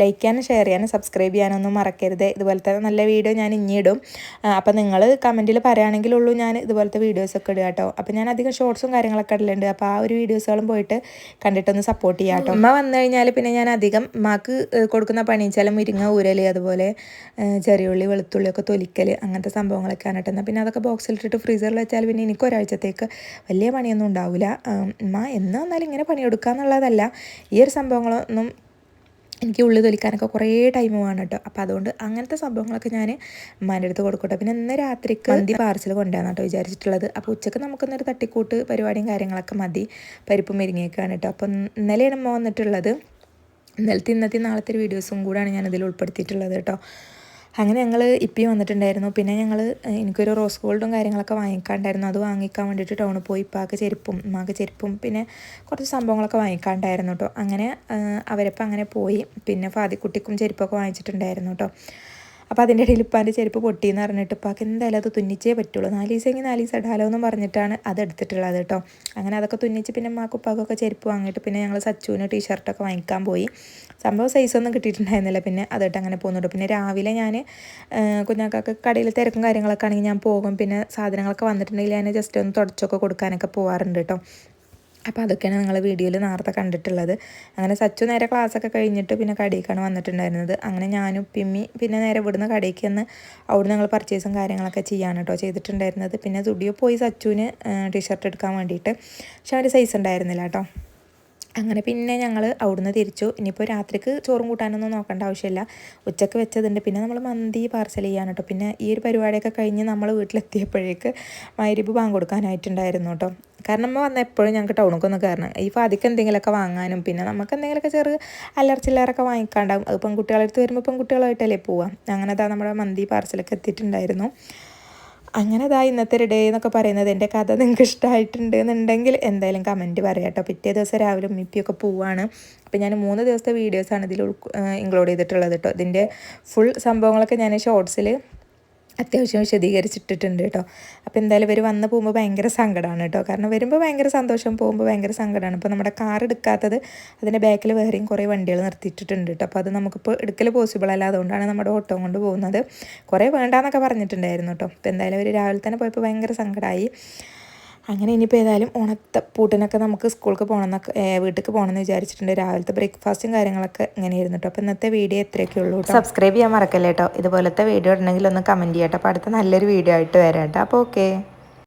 ലൈക്ക് ചെയ്യാനും ഷെയർ ചെയ്യാനും സബ്സ്ക്രൈബ് ചെയ്യാനൊന്നും മറക്കരുത്. ഇതുപോലത്തെ നല്ല വീഡിയോ ഞാൻ ഇനി ഇടും. അപ്പോൾ നിങ്ങൾ കമൻറ്റിൽ പറയുകയാണെങ്കിലുള്ളൂ ഞാൻ ഇതുപോലത്തെ വീഡിയോസൊക്കെ ഇടുക കേട്ടോ. അപ്പോൾ ഞാൻ അധികം ഷോർട്സും കാര്യങ്ങളൊക്കെ ഇടലുണ്ട്. അപ്പോൾ ആ ഒരു വീഡിയോസുകളും പോയിട്ട് കണ്ടിട്ടൊന്ന് സപ്പോർട്ട് ചെയ്യാം കേട്ടോ. ഉമ്മ വന്നു കഴിഞ്ഞാൽ പിന്നെ ഞാൻ അധികം ഉമ്മക്ക് കൊടുക്കുന്ന പണി വെച്ചാൽ മുരിങ്ങ ഊരൽ, അതുപോലെ ചെറിയുള്ളി വെളുത്തുള്ളിയൊക്കെ തൊലിക്കൽ, അങ്ങനത്തെ സംഭവങ്ങളൊക്കെയാണ് കേട്ടോ. പിന്നെ അതൊക്കെ ബോക്സിലിട്ടിട്ട് ഫ്രീസറിൽ വെച്ചാൽ പിന്നെ എനിക്ക് ഒരാഴ്ചത്തേക്ക് വലിയ പണിയൊന്നും ഉണ്ടാവില്ല. ഉമ്മ എന്ന് വന്നാലും ഇങ്ങനെ പണിയെടുക്കുക എന്നുള്ളതല്ല, ഈ ഒരു സംഭവങ്ങളൊന്നും എനിക്ക് ഉള്ളി തൊലിക്കാനൊക്കെ കുറേ ടൈം വേണം കേട്ടോ. അപ്പോൾ അതുകൊണ്ട് അങ്ങനത്തെ സംഭവങ്ങളൊക്കെ ഞാൻ ഉമ്മാൻ്റെ അടുത്ത് കൊടുക്കട്ടെ. പിന്നെ ഇന്ന് രാത്രിക്ക് മന്തി പാർസൽ കൊണ്ടുവരണം കേട്ടോ വിചാരിച്ചിട്ടുള്ളത്. അപ്പോൾ ഉച്ചക്ക് നമുക്കൊന്നൊരു തട്ടിക്കൂട്ട് പരിപാടിയും കാര്യങ്ങളൊക്കെ മതി. പരിപ്പും മുരിങ്ങയൊക്കെയാണ് കേട്ടോ. അപ്പം ഇന്നലെയാണ് ഉമ്മ വന്നിട്ടുള്ളത്. ഇന്നത്തെ നാളത്തെ ഒരു വീഡിയോസും കൂടാണ് ഞാനിതിൽ ഉൾപ്പെടുത്തിയിട്ടുള്ളത് കേട്ടോ. അങ്ങനെ ഞങ്ങൾ ഇപ്പം വന്നിട്ടുണ്ടായിരുന്നു. പിന്നെ എനിക്കൊരു റോസ് ഗോൾഡും കാര്യങ്ങളൊക്കെ വാങ്ങിക്കാണ്ടായിരുന്നു. അത് വാങ്ങിക്കാൻ വേണ്ടിയിട്ട് ടൗണിൽ പോയി ഉമ്മാക്ക് ചെരുപ്പും പിന്നെ കുറച്ച് സംഭവങ്ങളൊക്കെ വാങ്ങിക്കാണ്ടായിരുന്നു കേട്ടോ. അങ്ങനെ അവരപ്പം അങ്ങനെ പോയി. പിന്നെ ഫാദിക്കുട്ടിക്കും ചെരുപ്പൊക്കെ വാങ്ങിച്ചിട്ടുണ്ടായിരുന്നു കേട്ടോ. അപ്പോൾ അതിൻ്റെ ഇടയിൽ ഉപ്പാൻ്റെ ചെരുപ്പ് പൊട്ടിയെന്ന് പറഞ്ഞിട്ട് ഉപ്പാക്ക് എന്തായാലും അത് തുന്നിച്ചേ പറ്റുള്ളൂ, 4 ദിവസമെങ്കിൽ 4 ദിവസം ഇടാലോ എന്ന് പറഞ്ഞിട്ടാണ് അത് എടുത്തിട്ടുള്ളത് കേട്ടോ. അങ്ങനെ അതൊക്കെ തുന്നിച്ച് പിന്നെ ഉമ്മാക്ക് ഉപ്പാക്കൊക്കെ ചെരുപ്പ് വാങ്ങിയിട്ട് പിന്നെ ഞങ്ങൾ സച്ചുവിന് ടീഷർട്ടൊക്കെ വാങ്ങിക്കാൻ പോയി. സംഭവം സൈസൊന്നും കിട്ടിയിട്ടുണ്ടായിരുന്നില്ല. പിന്നെ അതിട്ട് അങ്ങനെ പോകുന്നുണ്ട്. പിന്നെ രാവിലെ ഞാൻ കുഞ്ഞാക്കാക്ക് കടയിൽ തിരക്കും കാര്യങ്ങളൊക്കെ ആണെങ്കിൽ ഞാൻ പോകും. പിന്നെ സാധനങ്ങളൊക്കെ വന്നിട്ടുണ്ടെങ്കിൽ ഞാൻ ജസ്റ്റ് ഒന്ന് തുടച്ചൊക്കെ കൊടുക്കാനൊക്കെ പോകാറുണ്ട് കേട്ടോ. അപ്പോൾ അതൊക്കെയാണ് നിങ്ങൾ വീഡിയോയിൽ നേരത്തെ കണ്ടിട്ടുള്ളത്. അങ്ങനെ സച്ചു നേരെ ക്ലാസ്സൊക്കെ കഴിഞ്ഞിട്ട് പിന്നെ കടയിലേക്കാണ് വന്നിട്ടുണ്ടായിരുന്നത്. അങ്ങനെ ഞാനും പിമ്മി പിന്നെ നേരെ ഇവിടുന്ന് കടയിലേക്ക് വന്ന് അവിടുന്ന് ഞങ്ങൾ പർച്ചേസും കാര്യങ്ങളൊക്കെ ചെയ്യാൻ കേട്ടോ ചെയ്തിട്ടുണ്ടായിരുന്നത്. പിന്നെ സ്റ്റുഡിയോ പോയി സച്ചുവിന് ടീഷർട്ട് എടുക്കാൻ വേണ്ടിയിട്ട്, പക്ഷെ അവർ സൈസ് ഉണ്ടായിരുന്നില്ല കേട്ടോ. അങ്ങനെ പിന്നെ ഞങ്ങൾ അവിടുന്ന് തിരിച്ചു. ഇനിയിപ്പോൾ രാത്രിക്ക് ചോറും കൂട്ടാനൊന്നും നോക്കേണ്ട ആവശ്യമില്ല, ഉച്ചക്ക് വെച്ചതുണ്ട്. പിന്നെ നമ്മൾ മന്തി പാർസൽ ചെയ്യാൻ കേട്ടോ. പിന്നെ ഈ ഒരു പരിപാടിയൊക്കെ കഴിഞ്ഞ് നമ്മൾ വീട്ടിലെത്തിയപ്പോഴേക്ക് മഗ്‌രിബ് ബാങ്ക് കൊടുക്കാനായിട്ടുണ്ടായിരുന്നു കേട്ടോ. കാരണം നമ്മൾ വന്ന എപ്പോഴും ഞങ്ങൾക്ക് ടൗണിലേക്കൊന്ന് കയറണം, ഈ ഫാദിക്ക് എന്തെങ്കിലുമൊക്കെ വാങ്ങാനും പിന്നെ നമുക്ക് എന്തെങ്കിലുമൊക്കെ അല്ലറച്ചില്ലറൊക്കെ വാങ്ങിക്കാണ്ടാവും. അത് പെൺകുട്ടികളടുത്ത് വരുമ്പോൾ പെൺകുട്ടികളായിട്ടല്ലേ പോവാം. അങ്ങനെ അതാ നമ്മുടെ മന്തി പാർസലൊക്കെ എത്തിയിട്ടുണ്ടായിരുന്നു. അങ്ങനെ ഇന്നത്തെ ഒരു ഡേ എന്നൊക്കെ പറയുന്നത്. എൻ്റെ കഥ നിങ്ങൾക്ക് ഇഷ്ടമായിട്ടുണ്ട് എന്നുണ്ടെങ്കിൽ എന്തായാലും കമൻറ്റ് പറയാം കേട്ടോ. പിറ്റേ ദിവസം രാവിലെ ഉമ്മിപ്പിയൊക്കെ പോവാണ്. അപ്പോൾ ഞാൻ 3 ദിവസത്തെ വീഡിയോസാണ് ഇതിൽ ഇൻക്ലൂഡ് ചെയ്തിട്ടുള്ളത് കേട്ടോ. ഇതിൻ്റെ ഫുൾ സംഭവങ്ങളൊക്കെ ഞാൻ ഷോർട്സിൽ അത്യാവശ്യം വിശദീകരിച്ചിട്ടിട്ടുണ്ട് കേട്ടോ. അപ്പോൾ എന്തായാലും ഇവർ വന്ന് പോകുമ്പോൾ ഭയങ്കര സങ്കടമാണ് കേട്ടോ. കാരണം വരുമ്പോൾ ഭയങ്കര സന്തോഷം, പോകുമ്പോൾ ഭയങ്കര സങ്കടമാണ്. ഇപ്പോൾ നമ്മുടെ കാർ എടുക്കാത്തത് അതിൻ്റെ ബാക്കിൽ വേറെയും കുറേ വണ്ടികൾ നിർത്തിയിട്ടിട്ടുണ്ട് കേട്ടോ. അപ്പോൾ അത് നമുക്കിപ്പോൾ എടുക്കൽ പോസിബിൾ അല്ല, അതുകൊണ്ടാണ് നമ്മുടെ ഓട്ടോ കൊണ്ട് പോകുന്നത്. കുറേ വേണ്ടാന്നൊക്കെ പറഞ്ഞിട്ടുണ്ടായിരുന്നു കേട്ടോ. അപ്പോൾ എന്തായാലും അവർ രാവിലെ തന്നെ പോയപ്പോൾ ഭയങ്കര സങ്കടമായി. അങ്ങനെ ഇനിയിപ്പോൾ ഏതായാലും പൂട്ടിനൊക്കെ നമുക്ക് സ്കൂൾക്ക് പോകണമെന്നൊക്കെ വീട്ടിലേക്ക് പോകണമെന്ന് വിചാരിച്ചിട്ടുണ്ട്. രാവിലത്തെ ബ്രേക്ക്ഫാസ്റ്റും കാര്യങ്ങളൊക്കെ ഇങ്ങനെയായിരുന്നു കേട്ടോ. അപ്പോൾ ഇന്നത്തെ വീഡിയോ എത്രയൊക്കെ ഉള്ളൂ കേട്ടോ. സബ്സ്ക്രൈബ് ചെയ്യാൻ മറക്കല്ലേ കേട്ടോ. ഇതുപോലത്തെ വീഡിയോ ഉണ്ടെങ്കിൽ ഒന്ന് കമൻറ്റ് ചെയ്യാം കേട്ടോ. അപ്പോൾ അടുത്ത നല്ലൊരു വീഡിയോ ആയിട്ട് വരാം കേട്ടോ. അപ്പോൾ ഓക്കെ.